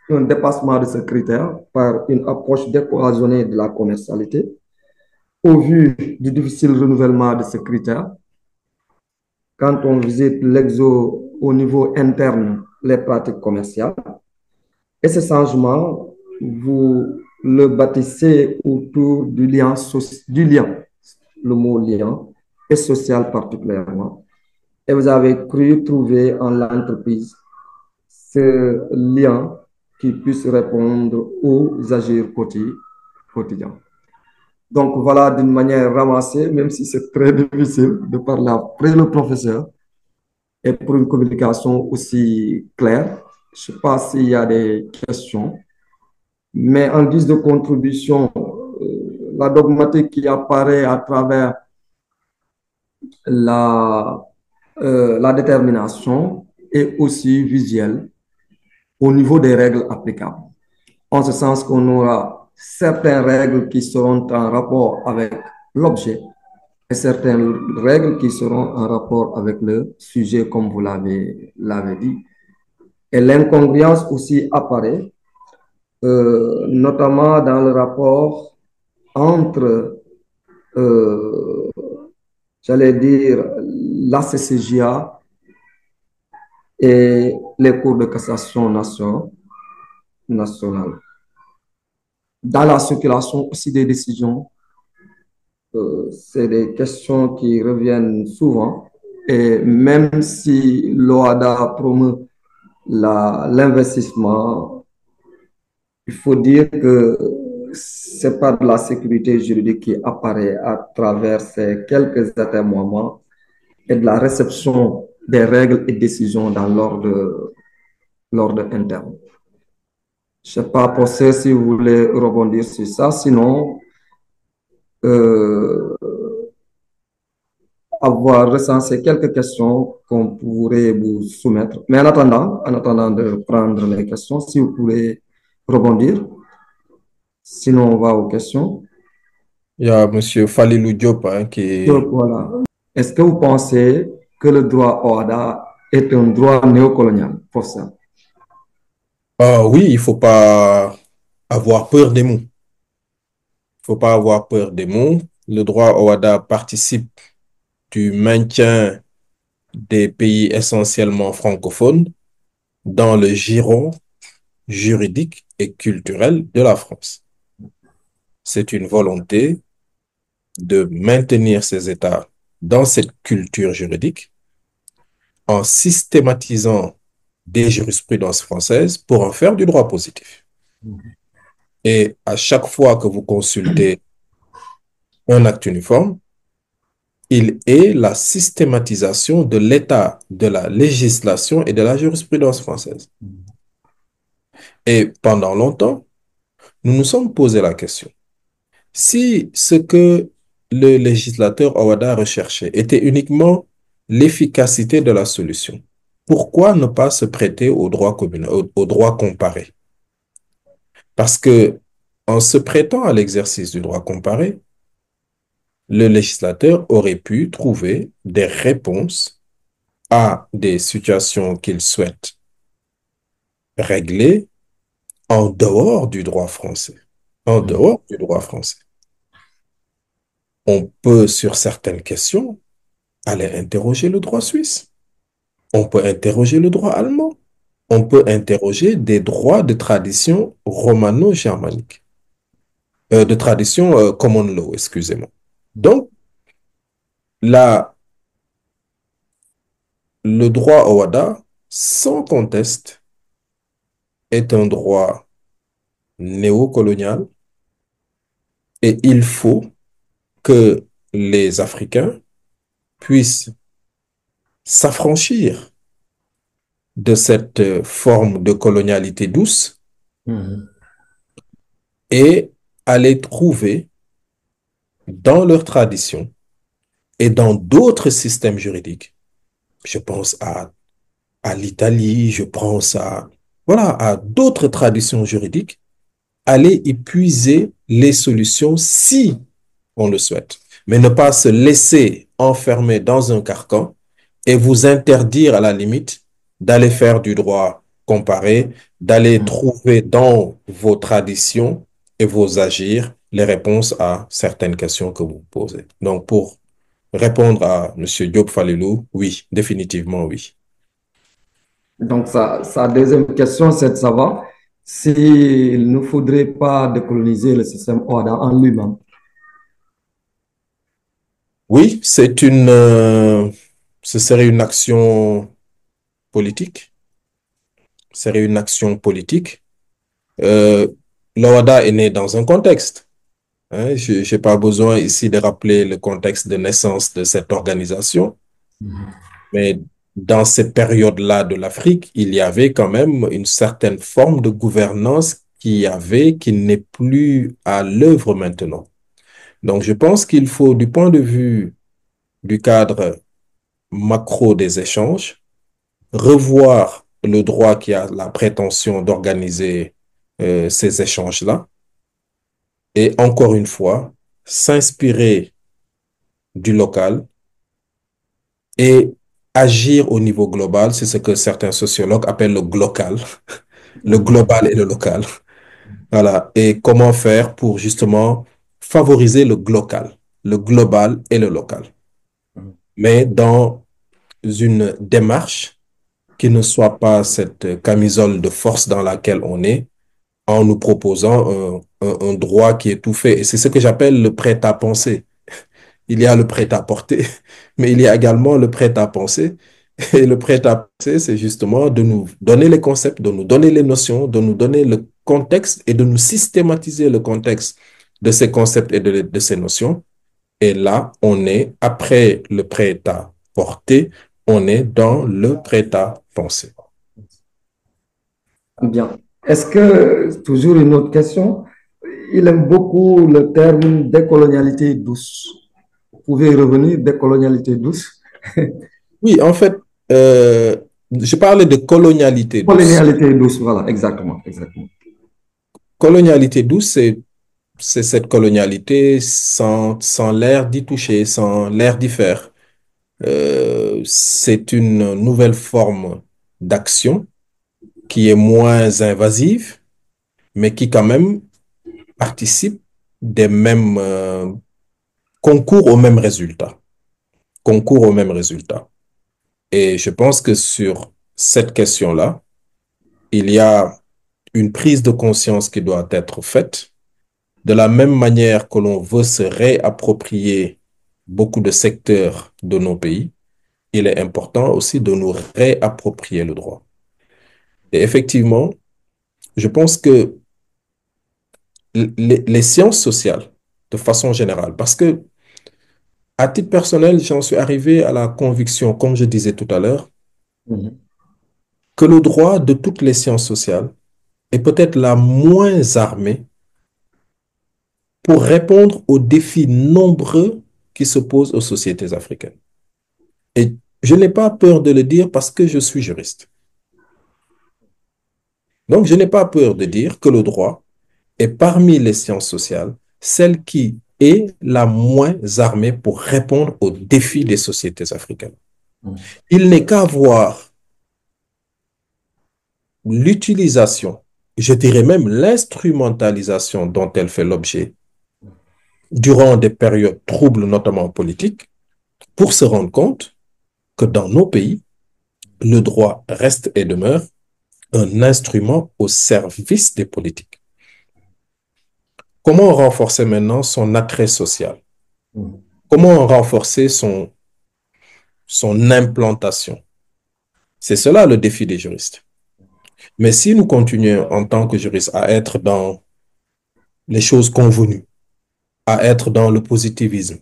un dépassement de ce critère par une approche décloisonnée de la commercialité. Au vu du difficile renouvellement de ce critère, quand on visite l'exo au niveau interne, les pratiques commerciales, et ce changement, vous le bâtissez autour du lien, le mot lien, et social particulièrement. Et vous avez cru trouver en l'entreprise ce lien qui puisse répondre aux agirs quotidiens. Donc voilà, d'une manière ramassée, même si c'est très difficile de parler après le professeur, et pour une communication aussi claire. Je ne sais pas s'il y a des questions, mais en guise de contribution, la dogmatique qui apparaît à travers la, la détermination est aussi visuelle au niveau des règles applicables. En ce sens qu'on aura certaines règles qui seront en rapport avec l'objet et certaines règles qui seront en rapport avec le sujet, comme vous l'avez dit. Et l'incongruence aussi apparaît, notamment dans le rapport entre, j'allais dire, la CCJA et les cours de cassation nationale. Dans la circulation aussi des décisions, c'est des questions qui reviennent souvent. Et même si l'OHADA promeut l'investissement, il faut dire que ce n'est pas de la sécurité juridique qui apparaît à travers ces quelques atermoiements et de la réception des règles et décisions dans l'ordre interne. Je ne sais pas, professeur, si vous voulez rebondir sur ça. Sinon, avoir recensé quelques questions qu'on pourrait vous soumettre. Mais en attendant de prendre les questions, si vous pouvez rebondir. Sinon, on va aux questions. Il y a M. Falilou Diop qui... Donc, voilà. Est-ce que vous pensez que le droit OHADA est un droit néocolonial, professeur? Oui, il ne faut pas avoir peur des mots. Il ne faut pas avoir peur des mots. Le droit OHADA participe du maintien des pays essentiellement francophones dans le giron juridique et culturel de la France. C'est une volonté de maintenir ces États dans cette culture juridique en systématisant des jurisprudences françaises pour en faire du droit positif. Et à chaque fois que vous consultez un acte uniforme, il est la systématisation de l'état de la législation et de la jurisprudence française. Et pendant longtemps, nous nous sommes posé la question. Si ce que le législateur Ouattara recherchait était uniquement l'efficacité de la solution, pourquoi ne pas se prêter au droit commun, au droit comparé? Parce que en se prêtant à l'exercice du droit comparé, le législateur aurait pu trouver des réponses à des situations qu'il souhaite régler en dehors du droit français. En dehors du droit français. On peut, sur certaines questions, aller interroger le droit suisse. On peut interroger le droit allemand. On peut interroger des droits de tradition romano-germanique. De tradition common law, excusez-moi. Donc, là, le droit Ouattara, sans conteste, est un droit néocolonial et il faut que les Africains puissent s'affranchir de cette forme de colonialité douce et aller trouver dans leur tradition et dans d'autres systèmes juridiques. Je pense à l'Italie, je pense voilà, à d'autres traditions juridiques, aller y puiser les solutions si on le souhaite, mais ne pas se laisser enfermer dans un carcan et vous interdire à la limite d'aller faire du droit comparé, d'aller trouver dans vos traditions et vos agirs les réponses à certaines questions que vous posez. Donc, pour répondre à M. Diop Falilou, oui, définitivement oui. Donc, sa deuxième question, c'est de savoir s'il ne faudrait pas décoloniser le système OADA en lui-même. Oui, ce serait une action politique. Ce serait une action politique. L'OADA est né dans un contexte. Hein, je n'ai pas besoin ici de rappeler le contexte de naissance de cette organisation, mais dans cette période-là de l'Afrique, il y avait quand même une certaine forme de gouvernance qui n'est plus à l'œuvre maintenant. Donc, je pense qu'il faut, du point de vue du cadre macro des échanges, revoir le droit qui a la prétention d'organiser ces échanges-là et encore une fois, s'inspirer du local et agir au niveau global. C'est ce que certains sociologues appellent le glocal, le global et le local. Voilà. Et comment faire pour justement favoriser le glocal, le global et le local. Mais dans une démarche qui ne soit pas cette camisole de force dans laquelle on est, en nous proposant un droit qui est tout fait. Et c'est ce que j'appelle le prêt-à-penser. Il y a le prêt-à-porter, mais il y a également le prêt-à-penser. Et le prêt-à-penser, c'est justement de nous donner les concepts, de nous donner les notions, de nous donner le contexte et de nous systématiser le contexte de ces concepts et de ces notions. Et là, on est, après le prêt-à-porter, on est dans le prêt-à-penser. Bien. Est-ce que, toujours une autre question, il aime beaucoup le terme décolonialité douce. Vous pouvez revenir, décolonialité douce? Oui, en fait, je parlais de colonialité douce. Colonialité douce, voilà, exactement, exactement. Colonialité douce, c'est cette colonialité sans l'air d'y toucher, sans l'air d'y faire. C'est une nouvelle forme d'action qui est moins invasive, mais qui quand même participe des mêmes concours aux mêmes résultats. concourent au même résultat. Et je pense que sur cette question-là, il y a une prise de conscience qui doit être faite. De la même manière que l'on veut se réapproprier beaucoup de secteurs de nos pays, il est important aussi de nous réapproprier le droit. Et effectivement, je pense que les sciences sociales, de façon générale, parce que à titre personnel, j'en suis arrivé à la conviction, comme je disais tout à l'heure, Mhm. que le droit de toutes les sciences sociales est peut-être la moins armée pour répondre aux défis nombreux qui se posent aux sociétés africaines. Et je n'ai pas peur de le dire parce que je suis juriste. Donc, je n'ai pas peur de dire que le droit est parmi les sciences sociales celle qui est la moins armée pour répondre aux défis des sociétés africaines. Mhm. Il n'est qu'à voir l'utilisation, je dirais même l'instrumentalisation dont elle fait l'objet durant des périodes troubles, notamment politiques, pour se rendre compte que dans nos pays, le droit reste et demeure un instrument au service des politiques. Comment renforcer maintenant son attrait social? Mhm. Comment renforcer son implantation? C'est cela le défi des juristes. Mais si nous continuons en tant que juristes à être dans les choses convenues, à être dans le positivisme,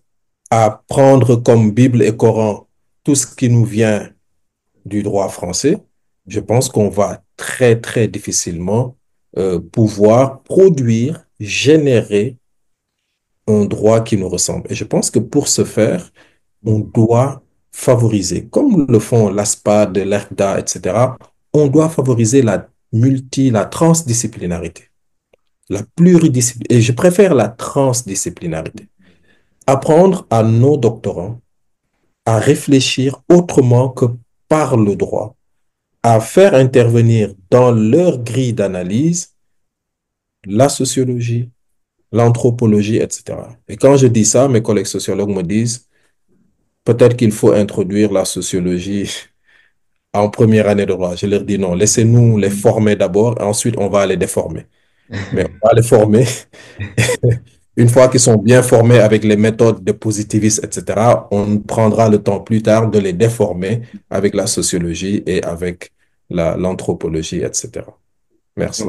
à prendre comme Bible et Coran tout ce qui nous vient du droit français, je pense qu'on va très, très difficilement pouvoir produire, générer un droit qui nous ressemble. Et je pense que pour ce faire, on doit favoriser, comme le font l'ASPAD, l'ERCDA, etc., on doit favoriser la transdisciplinarité, la pluridisciplinarité, et je préfère la transdisciplinarité. Apprendre à nos doctorants à réfléchir autrement que par le droit, à faire intervenir dans leur grille d'analyse la sociologie, l'anthropologie, etc. Et quand je dis ça, mes collègues sociologues me disent, peut-être qu'il faut introduire la sociologie en première année de droit. Je leur dis non, laissez-nous les former d'abord, ensuite on va les déformer. Mais on va les former. Une fois qu'ils sont bien formés avec les méthodes de positivisme, etc., on prendra le temps plus tard de les déformer avec la sociologie et avec l'anthropologie, etc. Merci.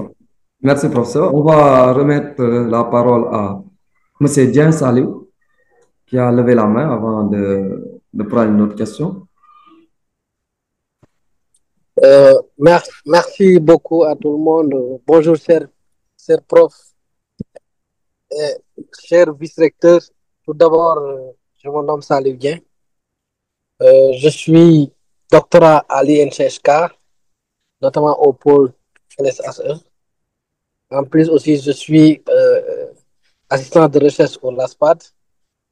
Merci, professeur. On va remettre la parole à M. Dieng Saliou, qui a levé la main avant de prendre une autre question. Merci beaucoup à tout le monde. Bonjour, chers profs et chers vice-recteurs. Tout d'abord, je me nomme Salih Bien. Je suis doctorat à l'INCHK, notamment au pôle LSHE. En plus aussi, je suis assistant de recherche au LASPAD.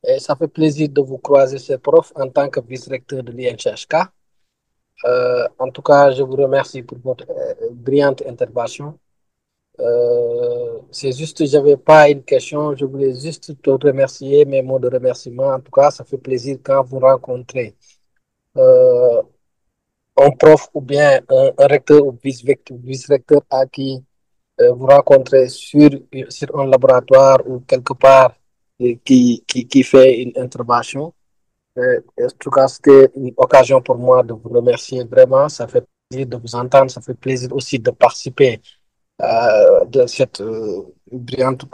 Et ça fait plaisir de vous croiser, chers profs, en tant que vice-recteur de l'INCHK. En tout cas, je vous remercie pour votre brillante intervention. C'est juste, je n'avais pas une question, je voulais juste te remercier, mes mots de remerciement. En tout cas, ça fait plaisir quand vous rencontrez euh, un prof ou bien un recteur ou vice-recteur à qui vous rencontrez sur un laboratoire ou quelque part qui fait une intervention. En tout cas, c'était une occasion pour moi de vous remercier vraiment. Ça fait plaisir de vous entendre, ça fait plaisir aussi de participer de cette brillante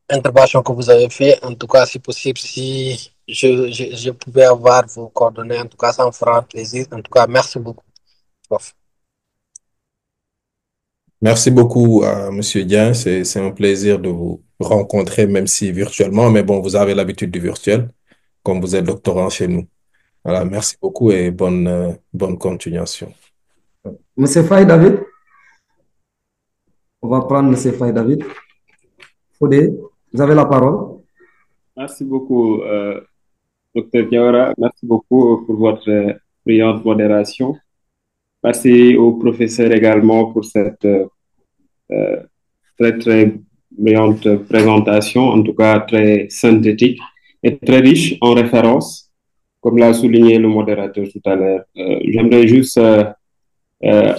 intervention que vous avez fait. En tout cas, si possible, si je pouvais avoir vos coordonnées, en tout cas, ça me fera plaisir. En tout cas, merci beaucoup, prof. Merci beaucoup à Monsieur Dieng. C'est un plaisir de vous rencontrer, même si virtuellement, mais bon, vous avez l'habitude du virtuel, comme vous êtes doctorant chez nous. Voilà, merci beaucoup et bonne continuation. Monsieur Faye David, on va prendre Monsieur Faye David. Fodé, vous avez la parole. Merci beaucoup, Dr. Diawara. Merci beaucoup pour votre brillante modération. Merci au professeur également pour cette très, très brillante présentation, en tout cas très synthétique est très riche en références, comme l'a souligné le modérateur tout à l'heure. J'aimerais juste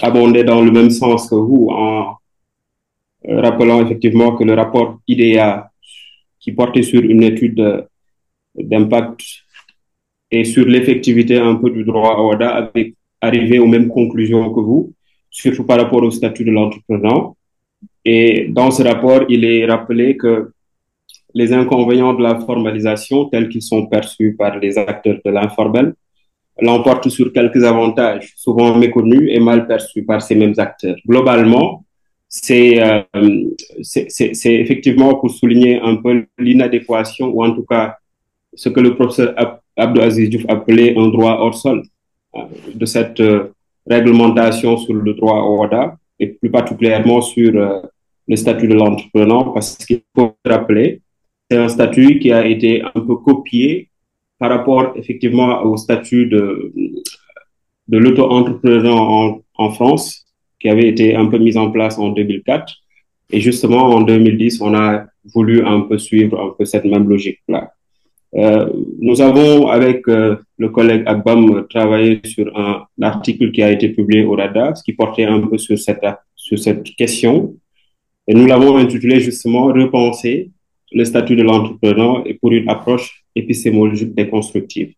abonder dans le même sens que vous en rappelant effectivement que le rapport IDEA, qui portait sur une étude d'impact et sur l'effectivité un peu du droit à OHADA, avait arrivé aux mêmes conclusions que vous, surtout par rapport au statut de l'entrepreneur. Et dans ce rapport, il est rappelé que les inconvénients de la formalisation, tels qu'ils sont perçus par les acteurs de l'informel, l'emportent sur quelques avantages, souvent méconnus et mal perçus par ces mêmes acteurs. Globalement, c'est effectivement pour souligner un peu l'inadéquation, ou en tout cas ce que le professeur Abdou Aziz Diouf appelait un droit hors sol de cette réglementation sur le droit au OHADA, et plus particulièrement sur le statut de l'entrepreneur, parce qu'il faut rappeler, c'est un statut qui a été un peu copié par rapport effectivement au statut de l'auto-entrepreneur en France, qui avait été un peu mis en place en 2004. Et justement, en 2010, on a voulu un peu suivre un peu cette même logique-là. Nous avons, avec le collègue Agbam, travaillé sur un article qui a été publié au Radar, qui portait un peu sur cette question. Et nous l'avons intitulé justement Repenser le statut de l'entrepreneur et pour une approche épistémologique déconstructive.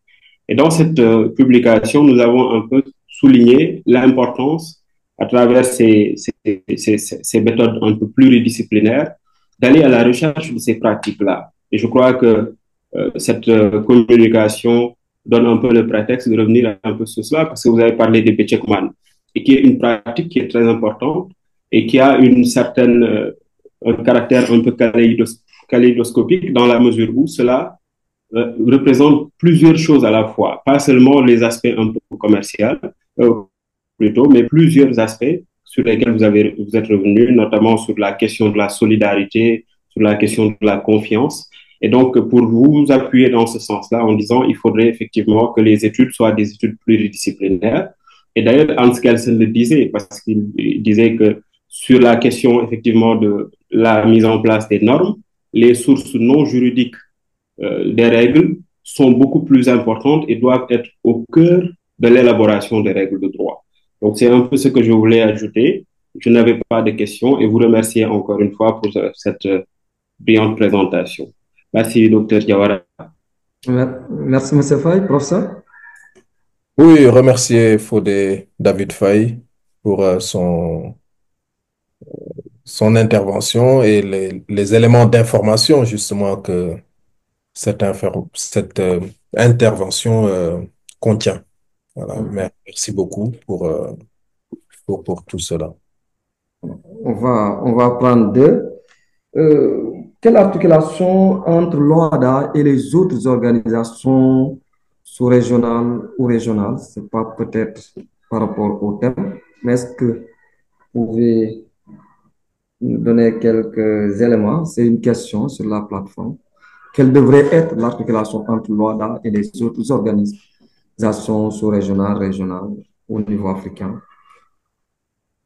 Et dans cette publication, nous avons un peu souligné l'importance, à travers ces méthodes un peu pluridisciplinaires, d'aller à la recherche de ces pratiques-là. Et je crois que cette communication donne un peu le prétexte de revenir un peu sur cela, parce que vous avez parlé des Becheckman, et qui est une pratique qui est très importante et qui a une certaine, un caractère un peu kaléidoscopique dans la mesure où cela représente plusieurs choses à la fois, pas seulement les aspects un peu commerciaux, plutôt, mais plusieurs aspects sur lesquels vous êtes revenu, notamment sur la question de la solidarité, sur la question de la confiance. Et donc, pour vous appuyer dans ce sens-là, en disant il faudrait effectivement que les études soient des études pluridisciplinaires. Et d'ailleurs, Hans Kelsen le disait, parce qu'il disait que sur la question effectivement de la mise en place des normes, les sources non juridiques des règles sont beaucoup plus importantes et doivent être au cœur de l'élaboration des règles de droit. Donc, c'est un peu ce que je voulais ajouter. Je n'avais pas de questions et vous remercier encore une fois pour cette brillante présentation. Merci, docteur Diawara. Merci, M. Faye. Professeur? Oui, remercier David Faye pour son intervention et les éléments d'information justement que cette intervention contient. Voilà, merci beaucoup pour tout cela. On va prendre deux. Quelle articulation entre l'OHADA et les autres organisations sous-régionales ou régionales? Ce n'est pas peut-être par rapport au thème, mais est-ce que vous pouvez nous donner quelques éléments? C'est une question sur la plateforme. Quelle devrait être l'articulation entre l'OHADA et les autres organisations sous-régionales, régionales au niveau africain?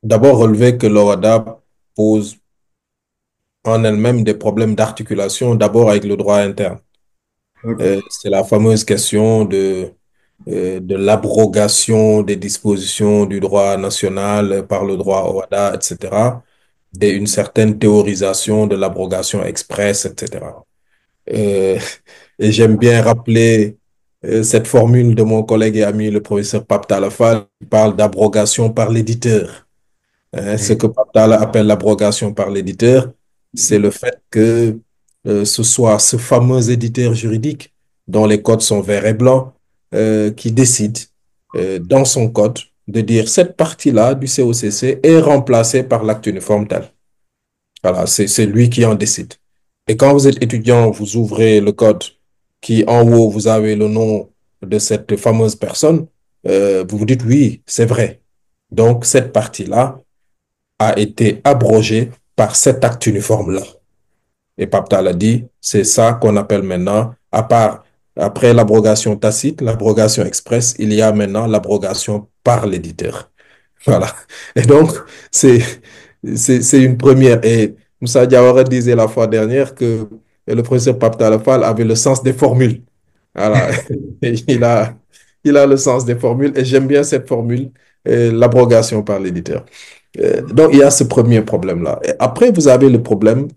D'abord, relever que l'OHADA pose en elle-même des problèmes d'articulation, d'abord avec le droit interne. C'est la fameuse question de l'abrogation des dispositions du droit national par le droit OHADA, etc., et une certaine théorisation de l'abrogation express, etc. Et j'aime bien rappeler cette formule de mon collègue et ami, le professeur Pape Talla Fall, qui parle d'abrogation par l'éditeur. Ce que Pape Talla appelle l'abrogation par l'éditeur, c'est le fait que ce soit ce fameux éditeur juridique dont les codes sont verts et blancs qui décide dans son code de dire cette partie-là du COCC est remplacée par l'acte uniforme tel. Voilà, c'est lui qui en décide. Et quand vous êtes étudiant, vous ouvrez le code qui, en haut, vous avez le nom de cette fameuse personne, vous vous dites oui, c'est vrai. Donc, cette partie-là a été abrogée par cet acte uniforme-là. Et Pape Talla a dit, c'est ça qu'on appelle maintenant, après l'abrogation tacite, l'abrogation express, il y a maintenant l'abrogation par l'éditeur. Voilà. Et donc, c'est une première. Et Moussa Diawara disait la fois dernière que et le professeur Pape Talla Fall avait le sens des formules. Voilà. Et il a le sens des formules et j'aime bien cette formule, l'abrogation par l'éditeur. Donc, il y a ce premier problème-là. Et après, vous avez le problème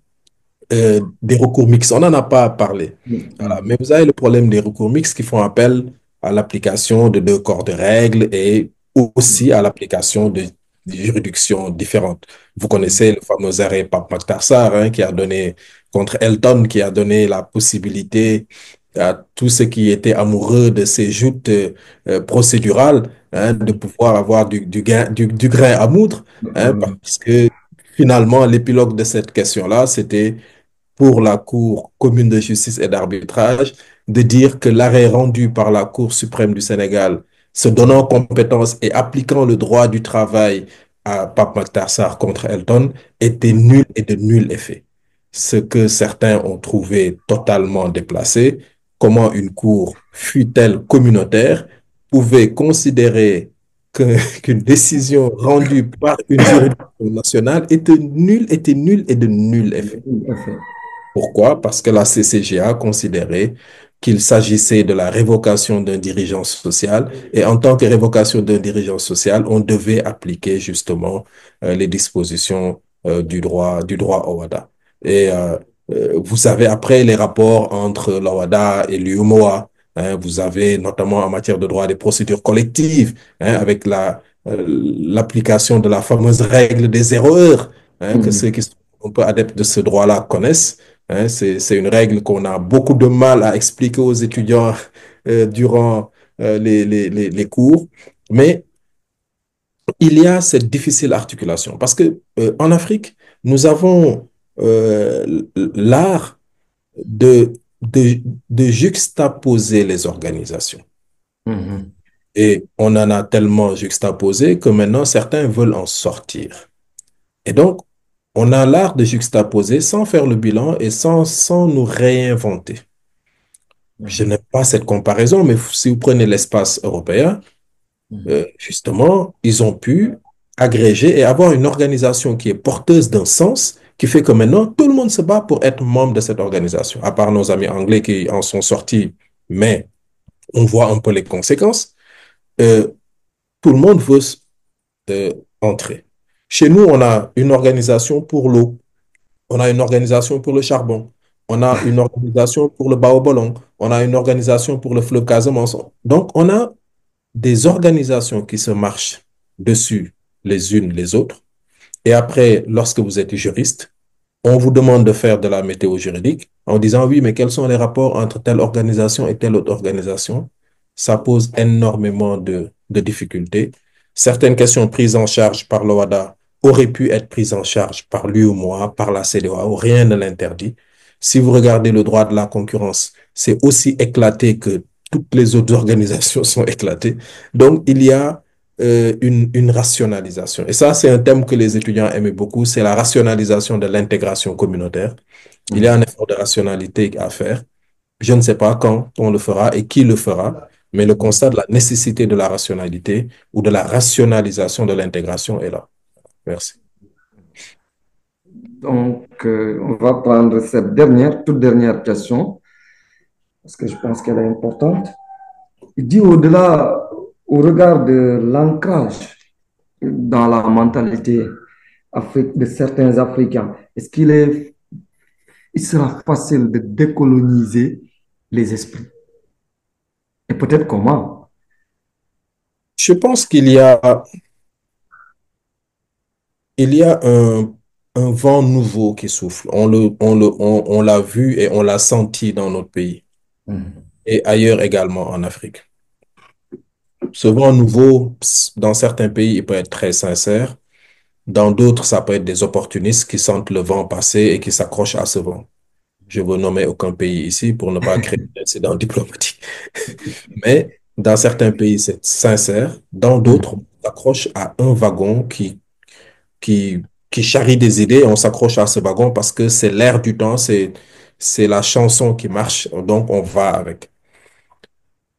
des recours mixtes. On n'en a pas parlé. Voilà. Mais vous avez le problème des recours mixtes qui font appel à l'application de deux corps de règles et aussi à l'application de juridictions différentes. Vous connaissez le fameux arrêt Pape Makhtar Sarr, hein, qui a donné contre Elton, qui a donné la possibilité à tous ceux qui étaient amoureux de ces joutes procédurales, hein, de pouvoir avoir du grain à moudre, hein, parce que finalement, l'épilogue de cette question-là, c'était pour la Cour commune de justice et d'arbitrage de dire que l'arrêt rendu par la Cour suprême du Sénégal, se donnant compétence et appliquant le droit du travail à Pape Makhtar Sarr contre Elton, était nul et de nul effet. Ce que certains ont trouvé totalement déplacé, comment une Cour, fût-elle communautaire, pouvait considérer qu'une décision rendue par une juridiction nationale était nulle et de nul effet. Pourquoi? Parce que la CCGA considérait qu'il s'agissait de la révocation d'un dirigeant social et en tant que révocation d'un dirigeant social, on devait appliquer justement les dispositions du droit OHADA. Et vous avez après les rapports entre l'OHADA et l'UMOA. Hein, vous avez notamment en matière de droit des procédures collectives, hein, avec l'application de la fameuse règle des erreurs, hein, que ceux qui sont un peu adeptes de ce droit-là connaissent. Hein, c'est une règle qu'on a beaucoup de mal à expliquer aux étudiants durant les cours, mais il y a cette difficile articulation parce que en Afrique, nous avons l'art de, de, de juxtaposer les organisations. Et on en a tellement juxtaposé que maintenant certains veulent en sortir. Et donc, on a l'art de juxtaposer sans faire le bilan et sans nous réinventer. Je n'aime pas cette comparaison, mais si vous prenez l'espace européen, justement, ils ont pu agréger et avoir une organisation qui est porteuse d'un sens, qui fait que maintenant, tout le monde se bat pour être membre de cette organisation, à part nos amis anglais qui en sont sortis, mais on voit un peu les conséquences. Tout le monde veut entrer. Chez nous, on a une organisation pour l'eau. On a une organisation pour le charbon. On a une organisation pour le Baobolon. On a une organisation pour le fleuve Casamance. Donc, on a des organisations qui se marchent dessus les unes les autres. Et après, lorsque vous êtes juriste, on vous demande de faire de la météo juridique en disant oui, mais quels sont les rapports entre telle organisation et telle autre organisation? Ça pose énormément de difficultés. Certaines questions prises en charge par l'OHADA auraient pu être prises en charge par l'UEMOA, par la CEDEAO, rien ne l'interdit. Si vous regardez le droit de la concurrence, c'est aussi éclaté que toutes les autres organisations sont éclatées. Donc, il y a une rationalisation. Et ça, c'est un thème que les étudiants aimaient beaucoup, c'est la rationalisation de l'intégration communautaire. Il y a un effort de rationalité à faire. Je ne sais pas quand on le fera et qui le fera, mais le constat de la nécessité de la rationalité ou de la rationalisation de l'intégration est là. Merci. Donc, on va prendre cette toute dernière question, parce que je pense qu'elle est importante. Il dit au-delà, au regard de l'ancrage dans la mentalité de certains Africains, est-ce il sera facile de décoloniser les esprits? Et peut-être comment? Je pense il y a un vent nouveau qui souffle. On l'a vu et on l'a senti dans notre pays et ailleurs également en Afrique. Ce vent nouveau, dans certains pays, il peut être très sincère. Dans d'autres, ça peut être des opportunistes qui sentent le vent passer et qui s'accrochent à ce vent. Je ne veux nommer aucun pays ici pour ne pas créer d'incident diplomatique. Mais dans certains pays, c'est sincère. Dans d'autres, on s'accroche à un wagon qui, qui charrie des idées. On s'accroche à ce wagon parce que c'est l'air du temps, c'est la chanson qui marche. Donc, on va avec.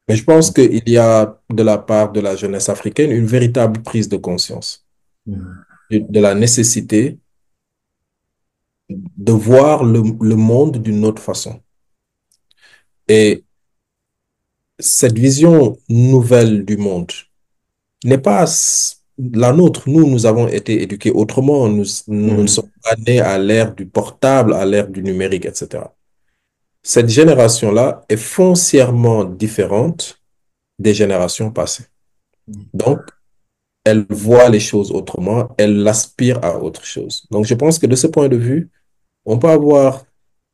Mais je pense qu'il y a de la part de la jeunesse africaine une véritable prise de conscience de la nécessité de voir le monde d'une autre façon. Et cette vision nouvelle du monde n'est pas la nôtre. Nous avons été éduqués autrement. Nous ne sommes pas nés à l'ère du portable, à l'ère du numérique, etc. Cette génération-là est foncièrement différente des générations passées. Donc, elle voit les choses autrement, elle aspire à autre chose. Donc, je pense que de ce point de vue, on peut avoir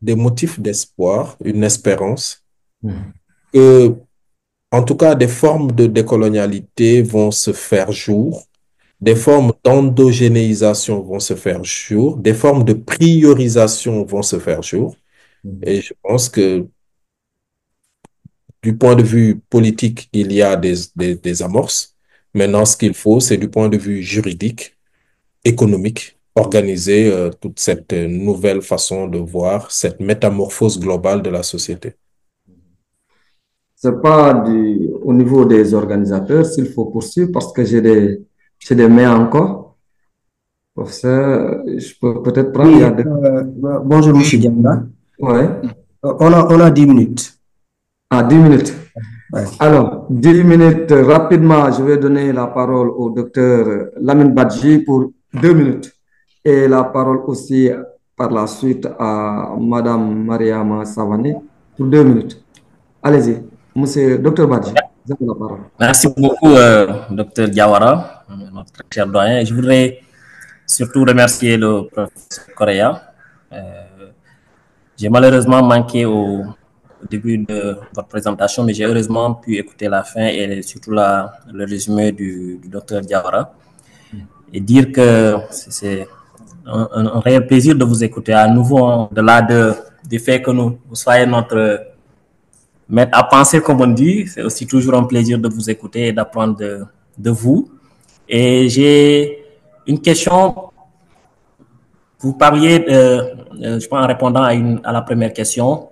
des motifs d'espoir, une espérance, que, en tout cas, des formes de décolonialité vont se faire jour, des formes d'endogénéisation vont se faire jour, des formes de priorisation vont se faire jour. Et je pense que du point de vue politique, il y a des amorces. Maintenant, ce qu'il faut, c'est du point de vue juridique, économique, organiser toute cette nouvelle façon de voir cette métamorphose globale de la société. C'est pas au niveau des organisateurs s'il faut poursuivre parce que j'ai des mains encore. Pour ça, je peux peut-être prendre. Oui, bonjour, monsieur Diamna. Ouais. On a 10 minutes. Ah, 10 minutes. Ouais. Alors, 10 minutes, rapidement, je vais donner la parole au docteur Lamine Badji pour 2 minutes. Et la parole aussi par la suite à Madame Mariama Savané pour 2 minutes. Allez-y, monsieur docteur Badji, vous avez la parole. Merci beaucoup, docteur Diawara, notre cher doyen. Je voudrais surtout remercier le professeur Correa. J'ai malheureusement manqué au début de votre présentation, mais j'ai heureusement pu écouter la fin et surtout le résumé du docteur Diawara. Et dire que c'est un réel plaisir de vous écouter à nouveau, au-delà du fait que vous soyez notre maître à penser, comme on dit. C'est aussi toujours un plaisir de vous écouter et d'apprendre de vous. Et j'ai une question. Vous parliez, je pense en répondant à la première question,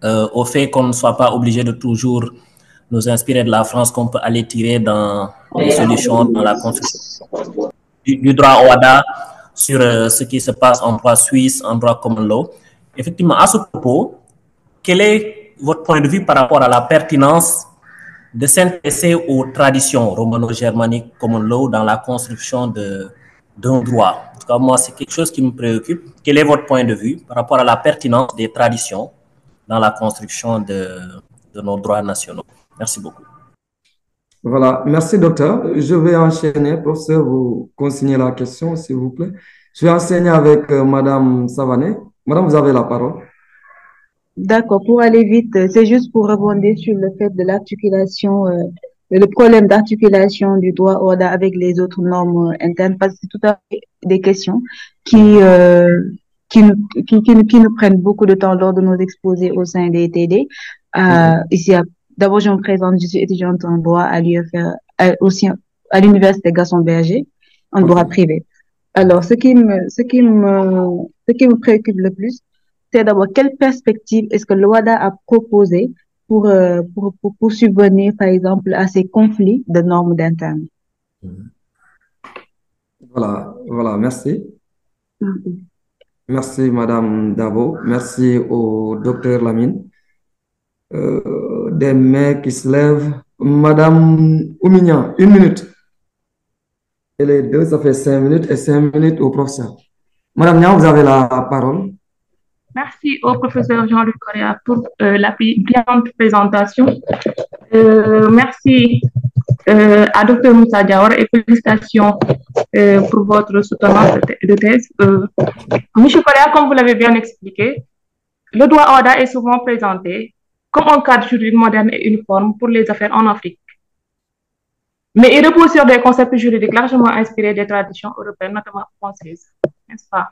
au fait qu'on ne soit pas obligé de toujours nous inspirer de la France, qu'on peut aller tirer dans les solutions, dans la construction du droit OHADA sur ce qui se passe en droit suisse, en droit common law. Effectivement, à ce propos, quel est votre point de vue par rapport à la pertinence de s'intéresser aux traditions romano-germaniques common law dans la construction d'un droit? En tout cas, moi, c'est quelque chose qui me préoccupe. Quel est votre point de vue par rapport à la pertinence des traditions dans la construction de nos droits nationaux? Merci beaucoup. Voilà, merci docteur. Je vais enchaîner, professeur, vous consignez la question, s'il vous plaît. Je vais enseigner avec Madame Savané. Madame, vous avez la parole. D'accord, pour aller vite, c'est juste pour rebondir sur le fait de l'articulation, le problème d'articulation du droit OHADA avec les autres normes internes, parce que c'est tout à fait des questions qui nous prennent beaucoup de temps lors de nos exposés au sein des TD. Ici, d'abord, je me présente, je suis étudiante en droit à l'UFR, aussi à l'université Gaston Berger, en droit privé. Alors, ce qui me préoccupe le plus, c'est d'abord quelle perspective est-ce que l'OHADA a proposé pour subvenir, par exemple, à ces conflits de normes internes. Voilà, merci. Merci, Madame Dabo. Merci au docteur Lamine. Des mains qui se lèvent. Madame Oumignan, 1 minute. Et les deux, ça fait 5 minutes et 5 minutes au professeur. Madame Niang, vous avez la parole. Merci au professeur Jean-Luc Correa pour la brillante présentation. Merci à Dr Moussa Diawara et félicitations pour votre soutenance de thèse. Monsieur Correa, comme vous l'avez bien expliqué, le droit OHADA est souvent présenté comme un cadre juridique moderne et uniforme pour les affaires en Afrique. Mais il repose sur des concepts juridiques largement inspirés des traditions européennes, notamment françaises, n'est-ce pas?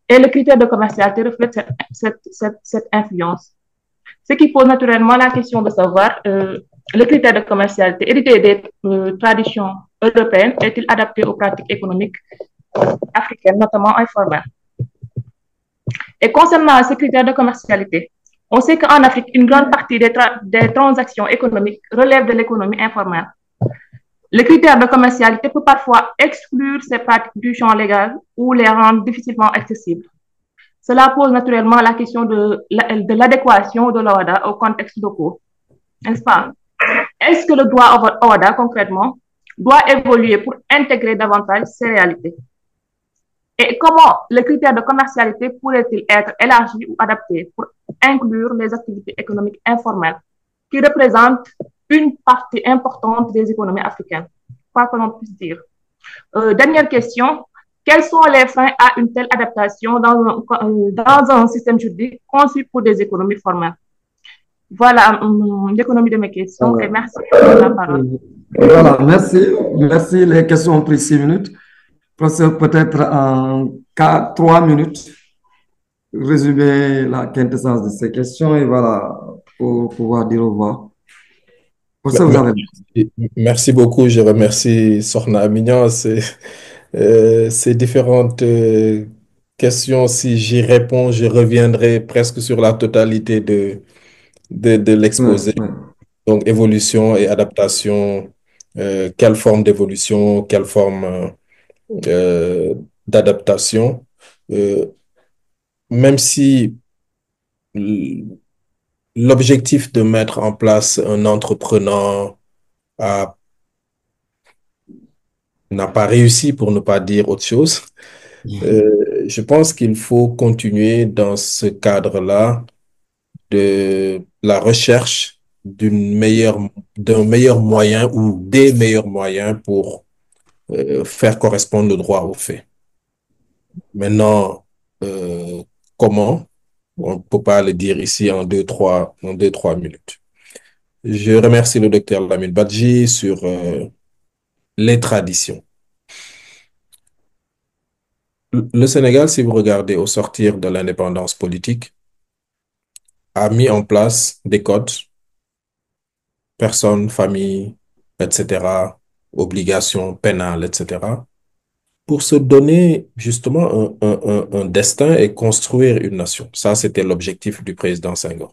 Et le critère de commercialité reflète cette influence. Ce qui pose naturellement la question de savoir, le critère de commercialité hérité des traditions européennes est-il adapté aux pratiques économiques africaines, notamment informelles? Et concernant ce critère de commercialité, on sait qu'en Afrique, une grande partie des transactions économiques relèvent de l'économie informelle. Le critère de commercialité peut parfois exclure ces pratiques du champ légal ou les rendre difficilement accessibles. Cela pose naturellement la question de l'adéquation de l'OHADA au contexte locaux, n'est-ce pas? Est-ce que le droit OHADA, concrètement, doit évoluer pour intégrer davantage ces réalités? Et comment les critères de commercialité pourraient-ils être élargis ou adaptés pour inclure les activités économiques informelles qui représentent une partie importante des économies africaines, quoi que l'on puisse dire. Dernière question, quels sont les freins à une telle adaptation dans un système juridique conçu pour des économies formelles? Voilà l'économie de mes questions et merci pour la parole. Voilà, merci. Merci. Les questions ont pris 6 minutes. Professeur, peut-être en 3 minutes, résumer la quintessence de ces questions et voilà, pour pouvoir dire au revoir. Professeur, vous avez... Merci beaucoup. Je remercie Sorna Amignan. Ces différentes questions, si j'y réponds, je reviendrai presque sur la totalité de l'exposé. Donc, évolution et adaptation, quelle forme d'évolution, quelle forme d'adaptation. Même si l'objectif de mettre en place un entrepreneur n'a pas réussi, pour ne pas dire autre chose, je pense qu'il faut continuer dans ce cadre-là de la recherche d'un meilleur moyen ou des meilleurs moyens pour faire correspondre le droit aux faits. Maintenant, comment? On ne peut pas le dire ici en deux, trois minutes. Je remercie le docteur Lamine Badji sur les traditions. Le Sénégal, si vous regardez au sortir de l'indépendance politique, a mis en place des codes, personnes, familles, etc., obligations pénales, etc., pour se donner justement un destin et construire une nation. Ça, c'était l'objectif du président Senghor.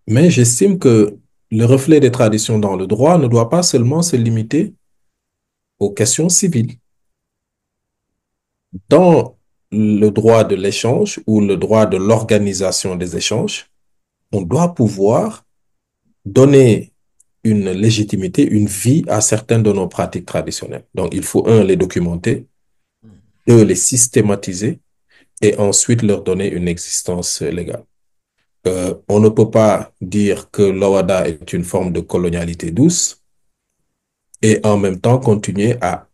Mais j'estime que le reflet des traditions dans le droit ne doit pas seulement se limiter aux questions civiles. Dans le droit de l'échange ou le droit de l'organisation des échanges, on doit pouvoir donner une légitimité, une vie à certaines de nos pratiques traditionnelles. Donc, il faut, un, les documenter, deux, les systématiser et ensuite leur donner une existence légale. On ne peut pas dire que l'OHADA est une forme de colonialité douce et en même temps continuer à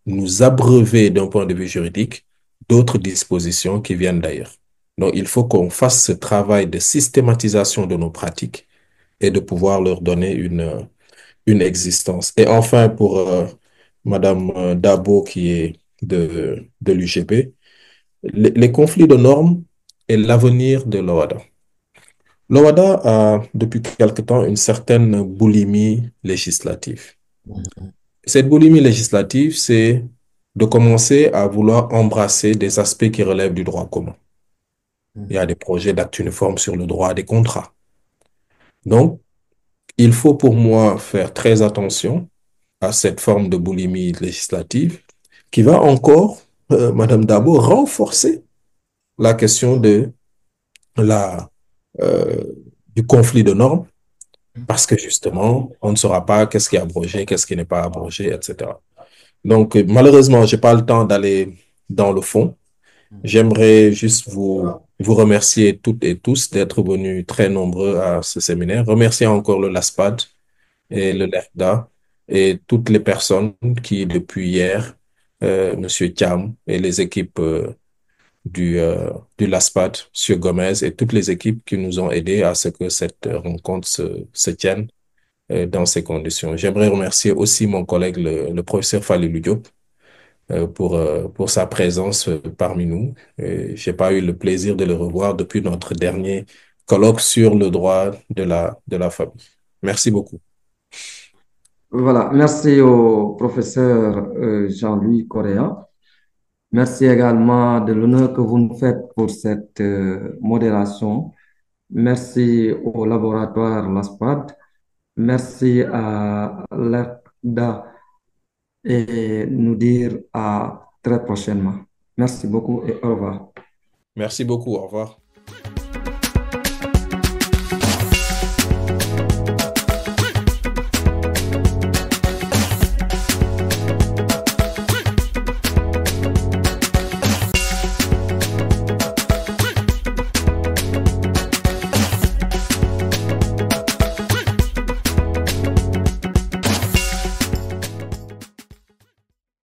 nous abreuver d'un point de vue juridique d'autres dispositions qui viennent d'ailleurs. Donc, il faut qu'on fasse ce travail de systématisation de nos pratiques et de pouvoir leur donner une existence. Et enfin, pour Madame Dabo, qui est de l'UGB, les conflits de normes et l'avenir de l'OHADA. L'OHADA a, depuis quelque temps, une certaine boulimie législative. Cette boulimie législative, c'est de commencer à vouloir embrasser des aspects qui relèvent du droit commun. Il y a des projets d'actes uniformes sur le droit des contrats. Donc, il faut pour moi faire très attention à cette forme de boulimie législative qui va encore, Madame Dabo, renforcer la question de du conflit de normes parce que justement, on ne saura pas qu'est-ce qui est abrogé, qu'est-ce qui n'est pas abrogé, etc. Donc, malheureusement, je n'ai pas le temps d'aller dans le fond. J'aimerais juste vous remercier toutes et tous d'être venus très nombreux à ce séminaire. Remercier encore le LASPAD et le LERDA et toutes les personnes qui, depuis hier, Monsieur Thiam et les équipes du LASPAD, Monsieur Gomez et toutes les équipes qui nous ont aidés à ce que cette rencontre se tienne dans ces conditions. J'aimerais remercier aussi mon collègue, le professeur Falilou Diop, pour sa présence parmi nous. J'ai pas eu le plaisir de le revoir depuis notre dernier colloque sur le droit de la famille. Merci beaucoup. Voilà, merci au professeur Jean-Louis Correa. Merci également de l'honneur que vous nous faites pour cette modération. Merci au laboratoire LASPAD. Merci à l'ERDA et nous dire à très prochainement. Merci beaucoup et au revoir. Merci beaucoup. Au revoir.